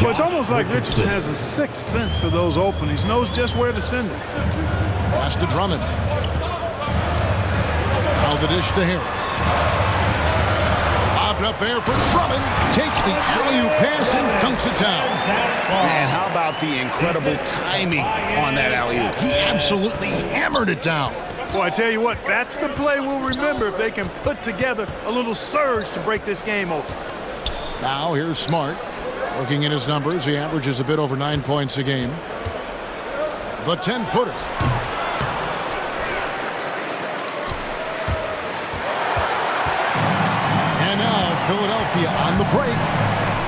Well, it's almost like Richardson has a sixth sense for those openings. Knows just where to send it. Pass to Drummond. Now the dish to Harris. Lobbed up there for Drummond. Takes the alley-oop pass and dunks it down. Man, how about the incredible timing on that alley-oop? He absolutely hammered it down. Boy, I tell you what, that's the play we'll remember if they can put together a little surge to break this game open. Now here's Smart. Looking at his numbers, he averages a bit over 9 points a game. The 10-footer. And now Philadelphia on the break.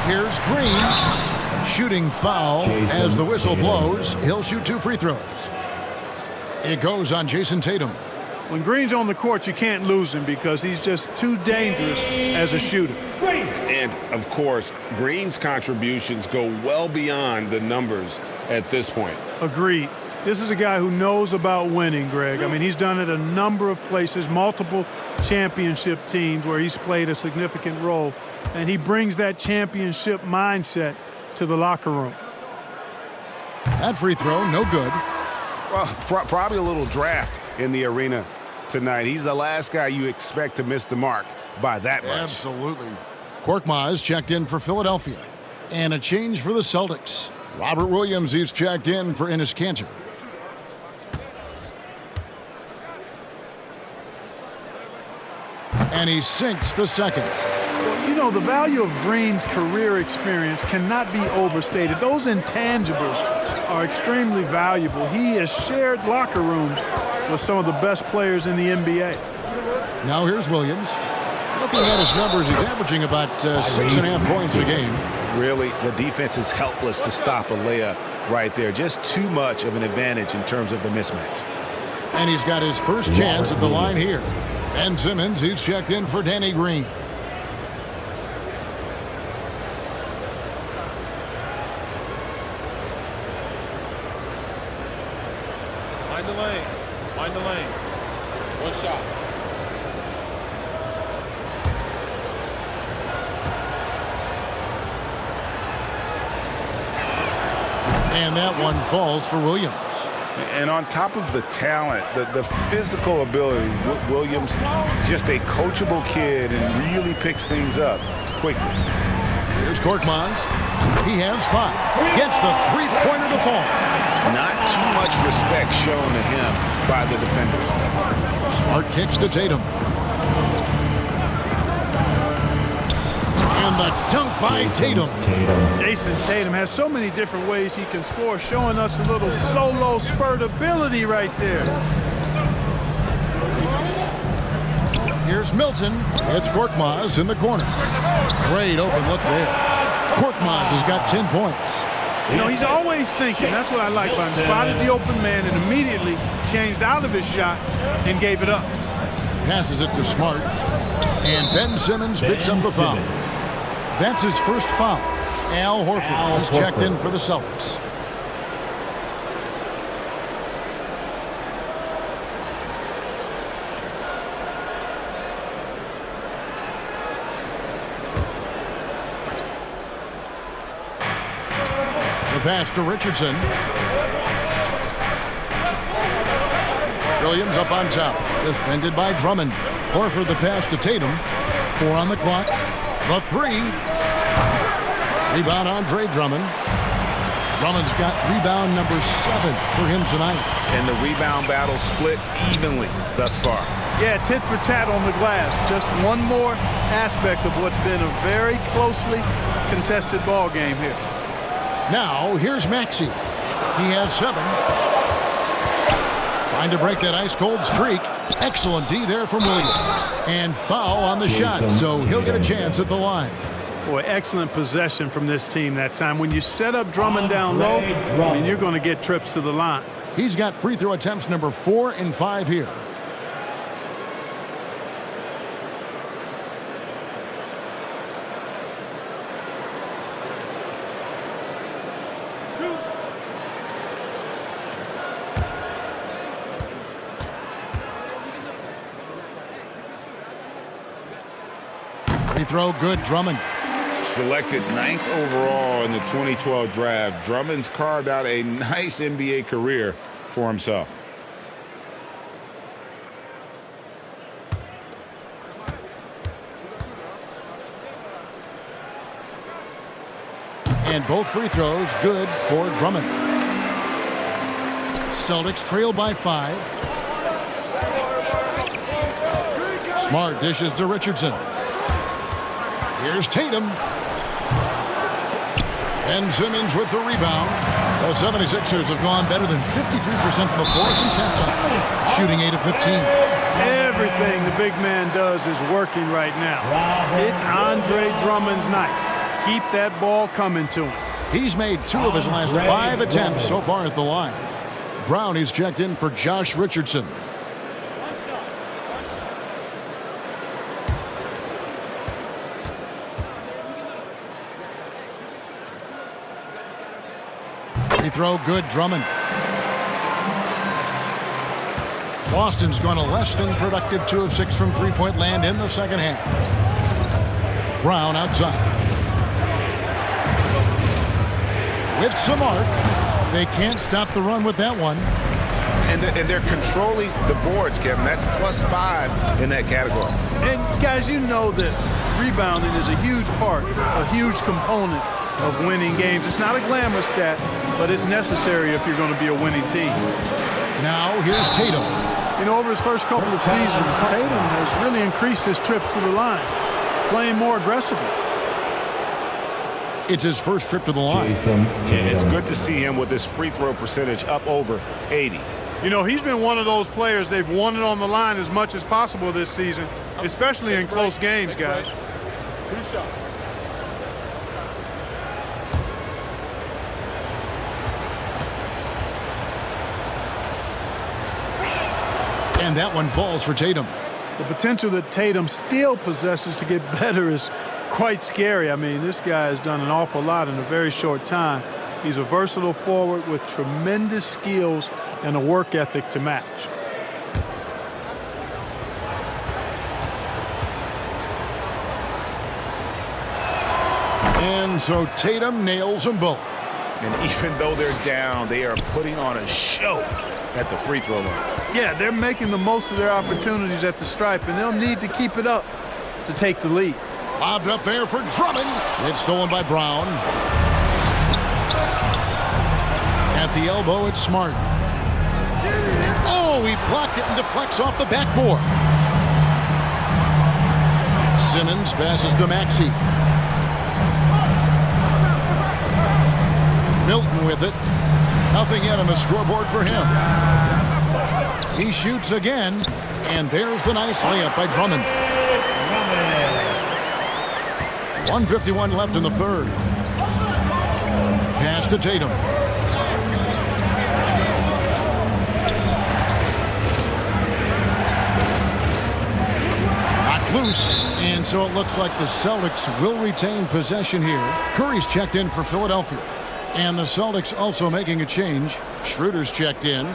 Here's Green. Shooting foul as the whistle blows. He'll shoot 2 free throws. It goes on Jason Tatum. When Green's on the court, you can't lose him because he's just too dangerous as a shooter. And, of course, Green's contributions go well beyond the numbers at this point. Agreed. This is a guy who knows about winning, Greg. I mean, he's done it a number of places, multiple championship teams where he's played a significant role. And he brings that championship mindset to the locker room. That free throw, no good. Well, probably a little draft in the arena tonight. He's the last guy you expect to miss the mark by that much. Absolutely. Korkmaz checked in for Philadelphia. And a change for the Celtics. Robert Williams, he's checked in for Enes Kanter. And he sinks the second. Well, you know, the value of Green's career experience cannot be overstated. Those intangibles are extremely valuable. He has shared locker rooms with some of the best players in the NBA. Now here's Williams. Looking at his numbers, he's averaging about 6.5 points a game. Really, the defense is helpless to stop a layup right there. Just too much of an advantage in terms of the mismatch. And he's got his first chance at the line here. Ben Simmons, he's checked in for Danny Green. Mind the lanes. Mind the lanes. One shot. And that one falls for Williams. And on top of the talent, the physical ability, Williams, just a coachable kid and really picks things up. quickly. Here's Korkmaz. He has 5. Gets the three-pointer to fall. Not too much respect shown to him by the defenders. Smart kicks to Tatum. And the dunk by Tatum. Jason Tatum has so many different ways he can score, showing us a little solo spurt ability right there. Here's Milton. It's Korkmaz in the corner. Great open look there. Korkmaz has got 10 points. You know, he's always thinking. That's what I like about him. Spotted the open man and immediately changed out of his shot and gave it up. Passes it to Smart. And Ben Simmons picks up the foul. That's his first foul. Al Horford is checked in for the Celtics. The pass to Richardson. Williams up on top. Defended by Drummond. Horford the pass to Tatum. 4 on the clock. The 3. Rebound Andre Drummond. Drummond's got rebound number 7 for him tonight. And the rebound battle split evenly thus far. Yeah, tit for tat on the glass. Just one more aspect of what's been a very closely contested ball game here. Now, here's Maxey. He has 7. Trying to break that ice-cold streak. Excellent D there from Williams. And foul on the shot, so he'll get a chance at the line. Boy, excellent possession from this team that time. When you set up Drummond down low, I mean, you're going to get trips to the line. He's got free throw attempts number 4 and 5 here. Free throw good, Drummond. Selected 9th overall in the 2012 draft, Drummond's carved out a nice NBA career for himself. And both free throws good for Drummond. Celtics trail by 5. Smart dishes to Richardson. Here's Tatum. And Simmons with the rebound. The 76ers have gone better than 53% from the floor since halftime. Shooting 8 of 15. Everything the big man does is working right now. It's Andre Drummond's night. Keep that ball coming to him. He's made 2 of his last 5 attempts so far at the line. Brown is checked in for Josh Richardson. Free throw good, Drummond. Boston's gone a less than productive 2 of 6 from three-point land in the second half. Brown outside. With some arc. They can't stop the run with that one. And they're controlling the boards, Kevin. That's +5 in that category. And guys, you know that rebounding is a huge part, a huge component of winning games. It's not a glamour stat, but it's necessary if you're going to be a winning team. Now here's Tatum. You know, over his first couple of seasons, Tatum has really increased his trips to the line, playing more aggressively. It's his first trip to the line. It's good to see him with this free throw percentage up over 80. You know, he's been one of those players they've wanted on the line as much as possible this season, especially in close games, guys. 2 shots. And that one falls for Tatum. The potential that Tatum still possesses to get better is quite scary. I mean, this guy has done an awful lot in a very short time. He's a versatile forward with tremendous skills and a work ethic to match. And so Tatum nails them both. And even though they're down, they are putting on a show at the free throw line. Yeah, they're making the most of their opportunities at the stripe, and they'll need to keep it up to take the lead. Lobbed up there for Drummond. It's stolen by Brown. At the elbow, it's Smart. Oh, he blocked it and deflects off the backboard. Simmons passes to Maxey. Milton with it. Nothing yet on the scoreboard for him. He shoots again, and there's the nice layup by Drummond. 1:51 left in the third. Pass to Tatum. Knocked loose, and so it looks like the Celtics will retain possession here. Curry's checked in for Philadelphia. And the Celtics also making a change. Schroeder's checked in.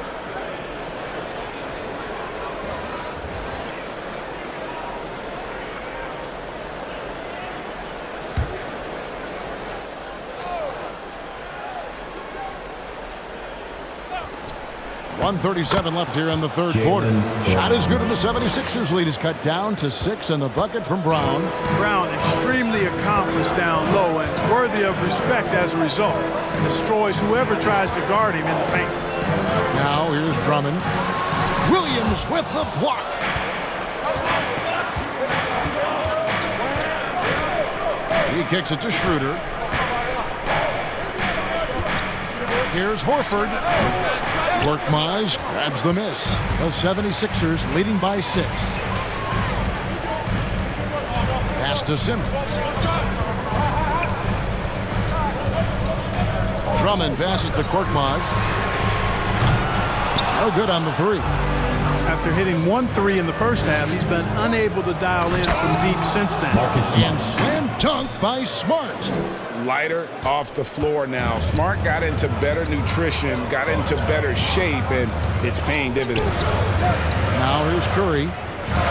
.137 left here in the third quarter. Shot is good, and the 76ers lead is cut down to 6, and the bucket from Brown. Brown extremely accomplished down low and worthy of respect as a result. Destroys whoever tries to guard him in the paint. Now here's Drummond. Williams with the block. He kicks it to Schroeder. Here's Horford. Korkmaz grabs the miss. The 76ers leading by 6. Pass to Simmons. Drummond passes to Korkmaz. No good on the three. After hitting 1 3 in the first half, he's been unable to dial in from deep since then. And slam dunk by Smart. Lighter off the floor now. Smart got into better nutrition, got into better shape, and it's paying dividends. Now here's Curry.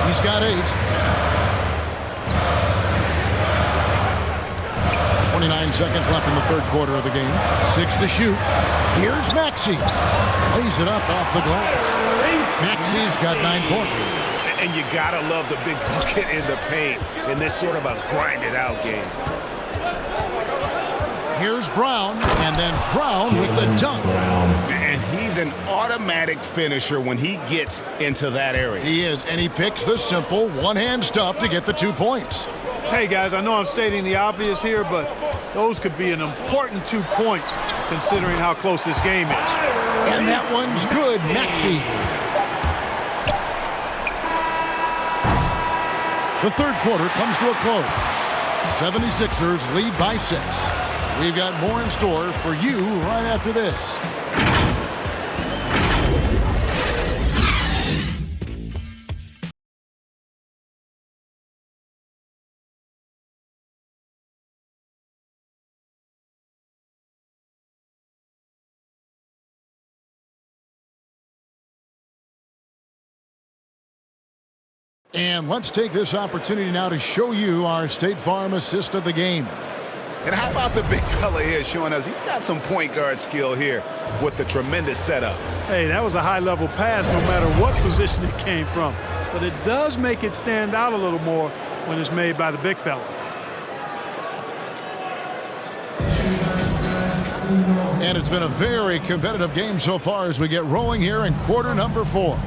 He's got 8. 29 seconds left in the third quarter of the game. 6 to shoot. Here's Maxey. Lays it up off the glass. Maxey's got 9 points. And you gotta love the big bucket in the paint in this sort of a grinded-out game. Here's Brown, and then Brown with the dunk. And he's an automatic finisher when he gets into that area. He is, and he picks the simple one-hand stuff to get the 2 points. Hey, guys, I know I'm stating the obvious here, but those could be an important 2 points considering how close this game is. And that one's good, Maxey. The third quarter comes to a close. 76ers lead by 6. We've got more in store for you right after this. And let's take this opportunity now to show you our State Farm assist of the game. And how about the big fella here showing us he's got some point guard skill here with the tremendous setup. Hey, that was a high-level pass no matter what position it came from. But it does make it stand out a little more when it's made by the big fella. And it's been a very competitive game so far as we get rolling here in quarter number 4.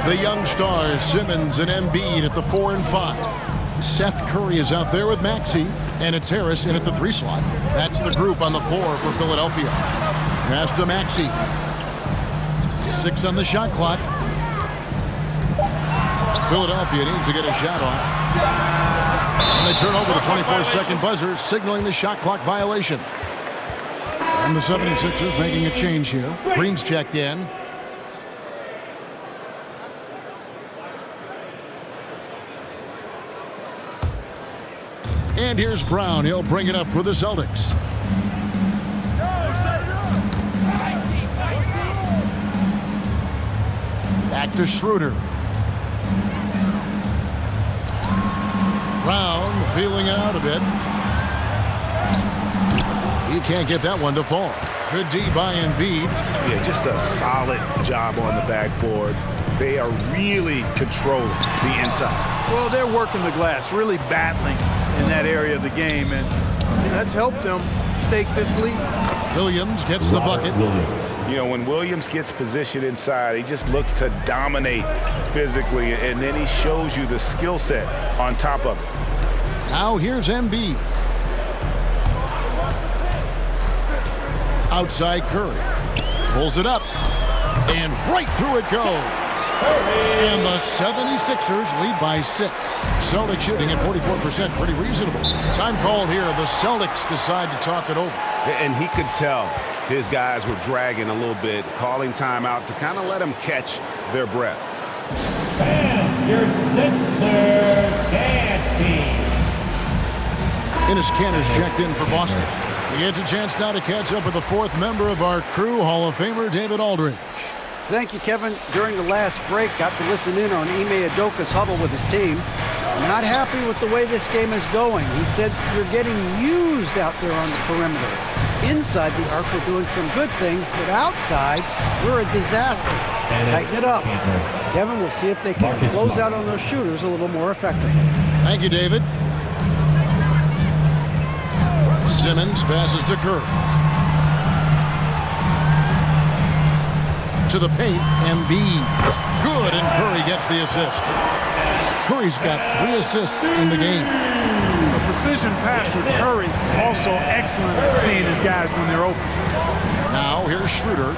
The young stars, Simmons and Embiid at the 4 and 5. Seth Curry is out there with Maxey, and it's Harris in at the 3 slot. That's the group on the floor for Philadelphia. Pass to Maxey. 6 on the shot clock. Philadelphia needs to get a shot off. And they turn over the 24-second buzzer, signaling the shot clock violation. And the 76ers making a change here. Green's checked in. And here's Brown. He'll bring it up for the Celtics. Back to Schroeder. Brown feeling it out a bit. He can't get that one to fall. Good D by Embiid. Yeah, just a solid job on the backboard. They are really controlling the inside. Well, they're working the glass, really battling. in that area of the game, and that's helped them stake this lead. Williams gets the bucket. You know, when Williams gets positioned inside, he just looks to dominate physically, and then he shows you the skill set on top of it. Now here's Embiid. Outside Curry. Pulls it up. And right through it goes. And the 76ers lead by 6. Celtics shooting at 44%, pretty reasonable. Time called here. The Celtics decide to talk it over. And he could tell his guys were dragging a little bit, calling timeout to kind of let them catch their breath. And your Sixers dance team. Enes Kanter's checked in for Boston. He gets a chance now to catch up with the 4th member of our crew, Hall of Famer David Aldridge. Thank you, Kevin. During the last break, got to listen in on Ime Udoka's huddle with his team. Not happy with the way this game is going. He said you're getting used out there on the perimeter. Inside the arc, we're doing some good things, but outside, we're a disaster. Tighten it up. Kevin, we'll see if they can close out on those shooters a little more effectively. Thank you, David. Simmons passes to Curry. To the paint, Embiid. Good, and Curry gets the assist. Curry's got 3 assists in the game. A precision passer, Curry, also excellent at seeing his guys when they're open. Now here's Schroeder.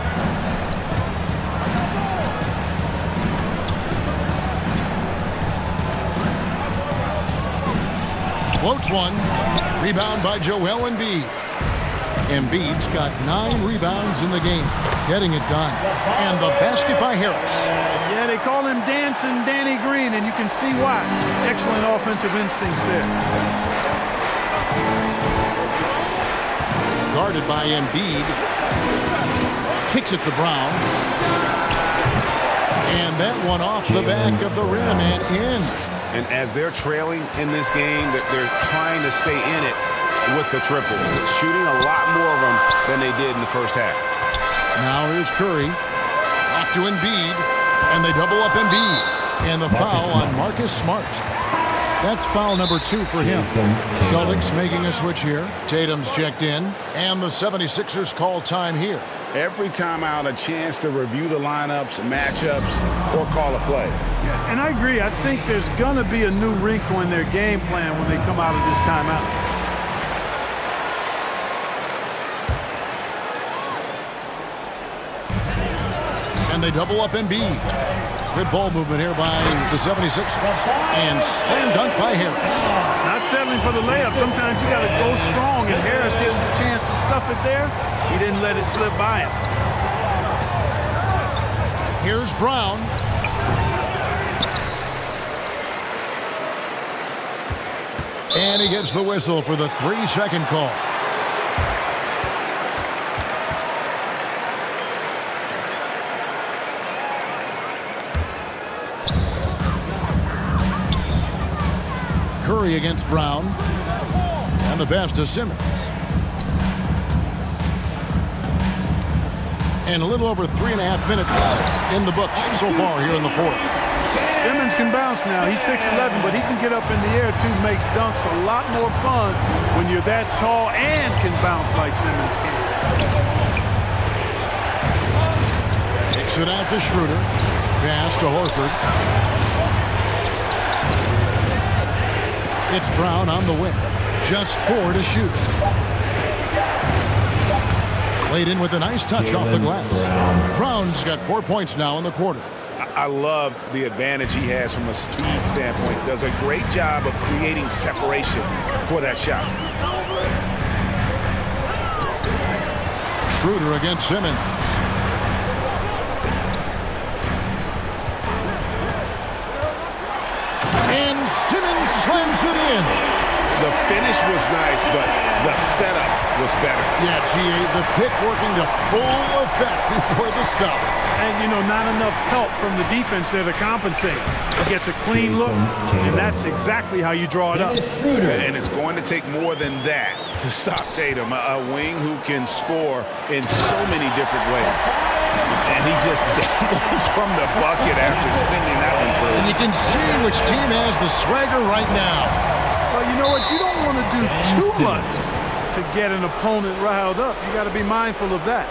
Floats one. Rebound by Joel Embiid. Embiid's got 9 rebounds in the game. Getting it done. And the basket by Harris. Yeah, they call him Dancing Danny Green, and you can see why. Excellent offensive instincts there. Guarded by Embiid. Kicks it to Brown. And that one off the back of the rim and in. And as they're trailing in this game, they're trying to stay in it with the triple. Shooting a lot more of them than they did in the first half. Now here's Curry. Back to Embiid. And they double up Embiid. And the foul on Marcus Smart. That's foul number 2 for him. Celtics making a switch here. Tatum's checked in. And the 76ers call time here. Every time out, a chance to review the lineups, matchups, or call a play. Yeah, and I agree. I think there's going to be a new wrinkle in their game plan when they come out of this timeout. And they double up Embiid. Good ball movement here by the 76ers. And slam dunk by Harris. Not settling for the layup. Sometimes you got to go strong, and Harris gets the chance to stuff it there. He didn't let it slip by him. Here's Brown. And he gets the whistle for the 3-second call. Curry against Brown. And the pass to Simmons. And a little over 3.5 minutes in the books so far here in the 4th. Simmons can bounce now. He's 6'11", but he can get up in the air too. Makes dunks a lot more fun when you're that tall and can bounce like Simmons can. Kicks it out to Schroeder. Pass to Horford. It's Brown on the wing. Just 4 to shoot. Played in with a nice touch off the glass. Brown's got 4 points now in the quarter. I love the advantage he has from a speed standpoint. Does a great job of creating separation for that shot. Schroeder against Simmons. And Simmons slams it in. The finish was nice, but the setup was better. Yeah, GA, the pick working to full effect before the stop. And, you know, not enough help from the defense there to compensate. He gets a clean look, and that's exactly how you draw it up. And it's going to take more than that to stop Tatum, a wing who can score in so many different ways. And he just dangles from the bucket after sending that one through. And you can see which team has the swagger right now. Well, you know, know what? You don't want to do too much to get an opponent riled up. You got to be mindful of that.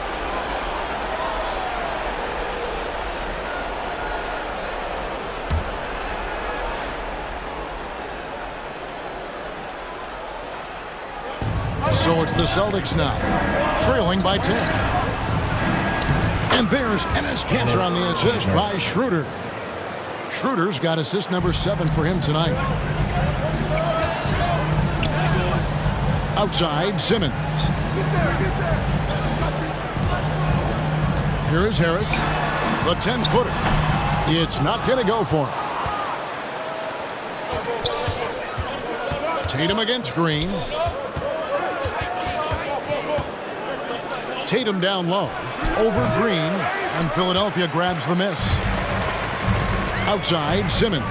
So it's the Celtics now, trailing by 10. And there's Enes Kanter on the assist by Schroeder. Schroeder's got assist number 7 for him tonight. Outside, Simmons. Here is Harris, the 10-footer. It's not going to go for him. Tatum against Green. Tatum down low, over Green, and Philadelphia grabs the miss. Outside, Simmons.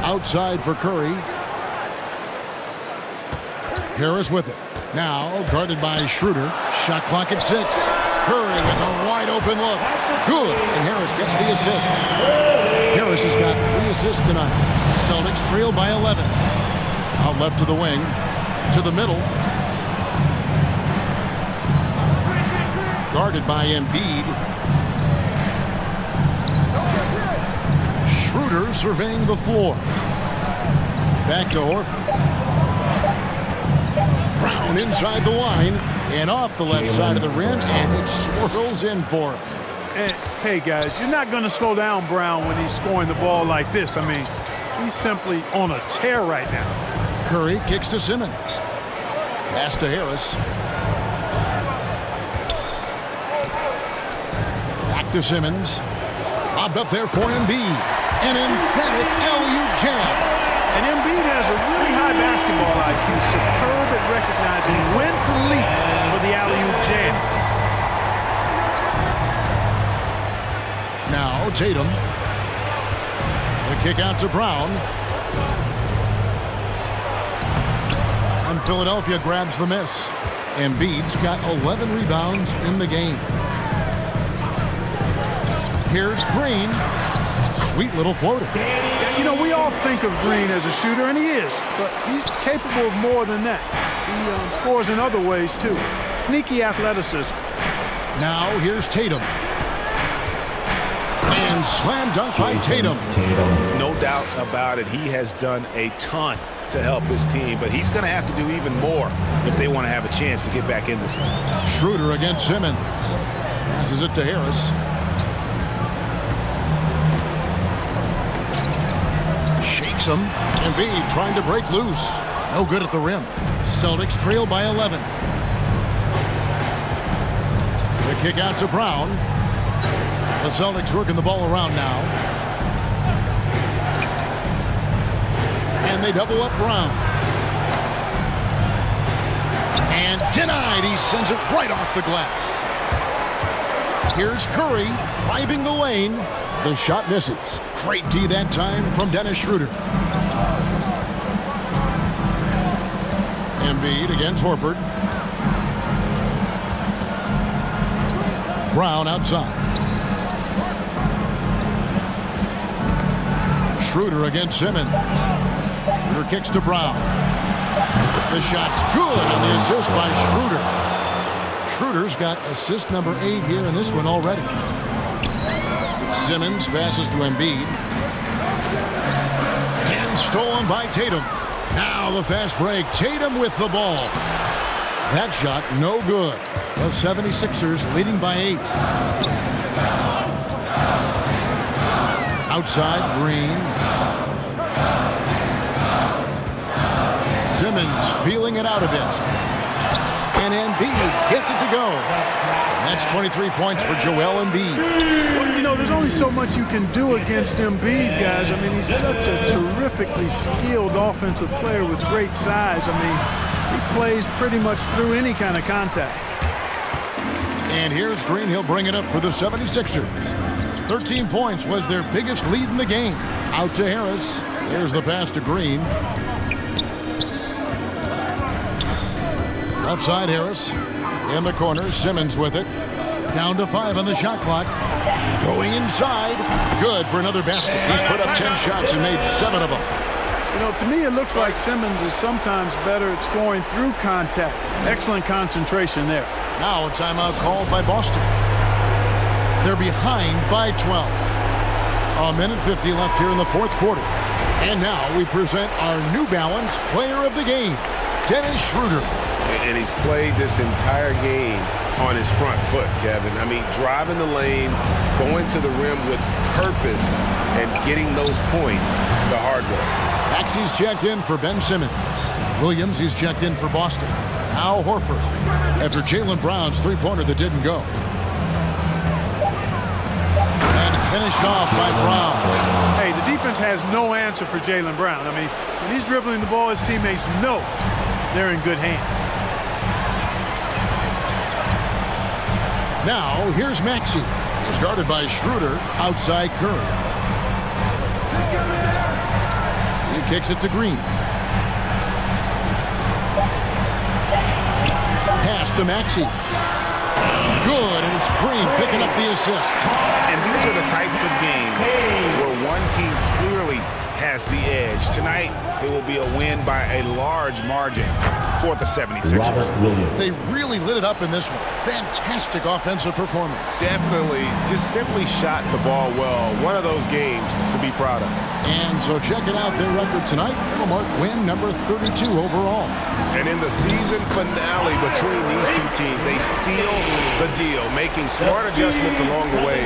Outside for Curry. Harris with it. Now guarded by Schroeder. Shot clock at 6. Curry with a wide open look. Good, and Harris gets the assist. Harris has got 3 assists tonight. Celtics trail by 11. Out left to the wing. To the middle. Guarded by Embiid. Schroeder surveying the floor. Back to Horford. Brown inside the line. And off the left side of the rim. And it swirls in for him. And, hey, guys, you're not going to slow down Brown when he's scoring the ball like this. I mean, he's simply on a tear right now. Curry kicks to Simmons. Pass to Harris. Back to Simmons. Lobbed up there for Embiid. An emphatic alley-oop jam. And Embiid has a really high basketball IQ, superb at recognizing when to leap for the alley-oop jam. Now Tatum. The kick out to Brown. And Philadelphia grabs the miss. Embiid's got 11 rebounds in the game. Here's Green. Sweet little floater. Yeah, you know, we all think of Green as a shooter, and he is. But he's capable of more than that. He scores in other ways, too. Sneaky athleticism. Now here's Tatum. And slam dunk by Tatum. No doubt about it. He has done a ton to help his team, but he's going to have to do even more if they want to have a chance to get back in this one. Schroeder against Simmons. Passes it to Harris. Shakes him. Embiid trying to break loose. No good at the rim. Celtics trail by 11. The kick out to Brown. The Celtics working the ball around now. And they double up Brown. And denied. He sends it right off the glass. Here's Curry driving the lane. The shot misses. Great D that time from Dennis Schroeder. Embiid against Horford. Brown outside. Schroeder against Simmons. Schroeder kicks to Brown. The shot's good on the assist by Schroeder. Schroeder's got assist number 8 here in this one already. Simmons passes to Embiid. And stolen by Tatum. Now the fast break. Tatum with the ball. That shot no good. The 76ers leading by 8. Outside, Green. Simmons feeling it out a bit. And Embiid gets it to go. That's 23 points for Joel Embiid. Well, you know, there's only so much you can do against Embiid, guys. I mean, he's such a terrifically skilled offensive player with great size. I mean, he plays pretty much through any kind of contact. And here's Green. He'll bring it up for the 76ers. 13 points was their biggest lead in the game. Out to Harris. There's the pass to Green. Left side Harris. In the corner, Simmons with it. Down to 5 on the shot clock. Going inside. Good for another basket. He's put up 10 shots and made 7 of them. You know, to me, it looks like Simmons is sometimes better at scoring through contact. Excellent concentration there. Now a timeout called by Boston. They're behind by 12. A minute 50 left here in the fourth quarter. And now we present our New Balance Player of the Game, Dennis Schroeder. And he's played this entire game on his front foot, Kevin. I mean, driving the lane, going to the rim with purpose, and getting those points the hard way. Maxey's checked in for Ben Simmons. Williams, he's checked in for Boston. Al Horford after Jaylen Brown's three-pointer that didn't go. And finished off by Brown. Hey, the defense has no answer for Jaylen Brown. I mean, when he's dribbling the ball, his teammates know they're in good hands. Now, here's Maxey. He's guarded by Schroeder outside Curry. He kicks it to Green. Pass to Maxey. Good, and it's Green picking up the assist. And these are the types of games where one team clearly has the edge. Tonight, it will be a win by a large margin for the 76ers. They really lit it up in this one. Fantastic offensive performance. Definitely. Just simply shot the ball well. One of those games to be proud of. And so checking out their record tonight, it'll mark win number 32 overall. And in the season finale between these two teams, they sealed the deal, making smart adjustments along the way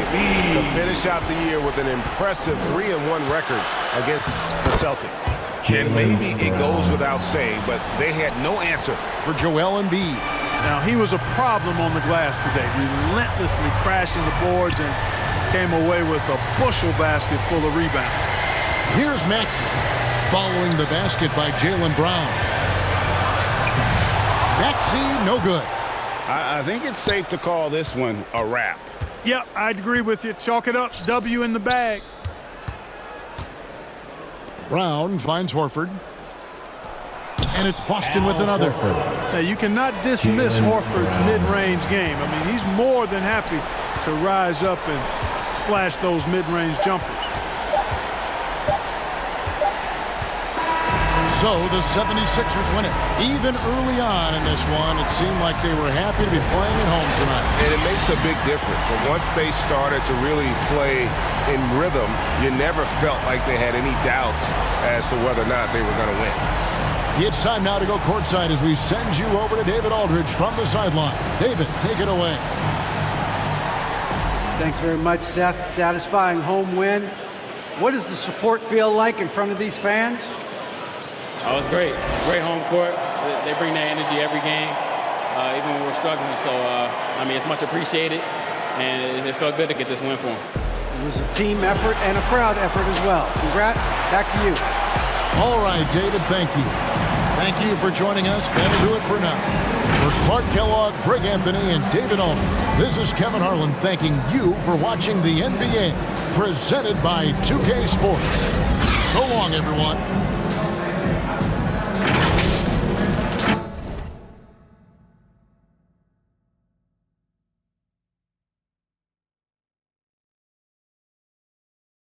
to finish out the year with an impressive 3-1 record against the Celtics. And maybe it goes without saying, but they had no answer for Joel Embiid. Now, he was a problem on the glass today, relentlessly crashing the boards and came away with a bushel basket full of rebounds. Here's Maxey following the basket by Jaylen Brown. Maxey, no good. I think it's safe to call this one a wrap. Yep, I'd agree with you. Chalk it up. W in the bag. Brown finds Horford. And it's Boston with another. Now, you cannot dismiss Horford's mid-range game. I mean, he's more than happy to rise up and splash those mid-range jumpers. So the 76ers win it. Even early on in this one, it seemed like they were happy to be playing at home tonight. And it makes a big difference. And once they started to really play in rhythm, you never felt like they had any doubts as to whether or not they were going to win. It's time now to go courtside as we send you over to David Aldridge from the sideline. David, take it away. Thanks very much, Seth. Satisfying home win. What does the support feel like in front of these fans? Oh, it's great. Great home court. They bring that energy every game, even when we're struggling. So, I mean, it's much appreciated, and it felt good to get this win for them. It was a team effort and a crowd effort as well. Congrats. Back to you. All right, David, thank you. Thank you for joining us. That'll do it for now. For Clark Kellogg, Greg Anthony, and David Aldridge, this is Kevin Harlan thanking you for watching the NBA, presented by 2K Sports. So long, everyone.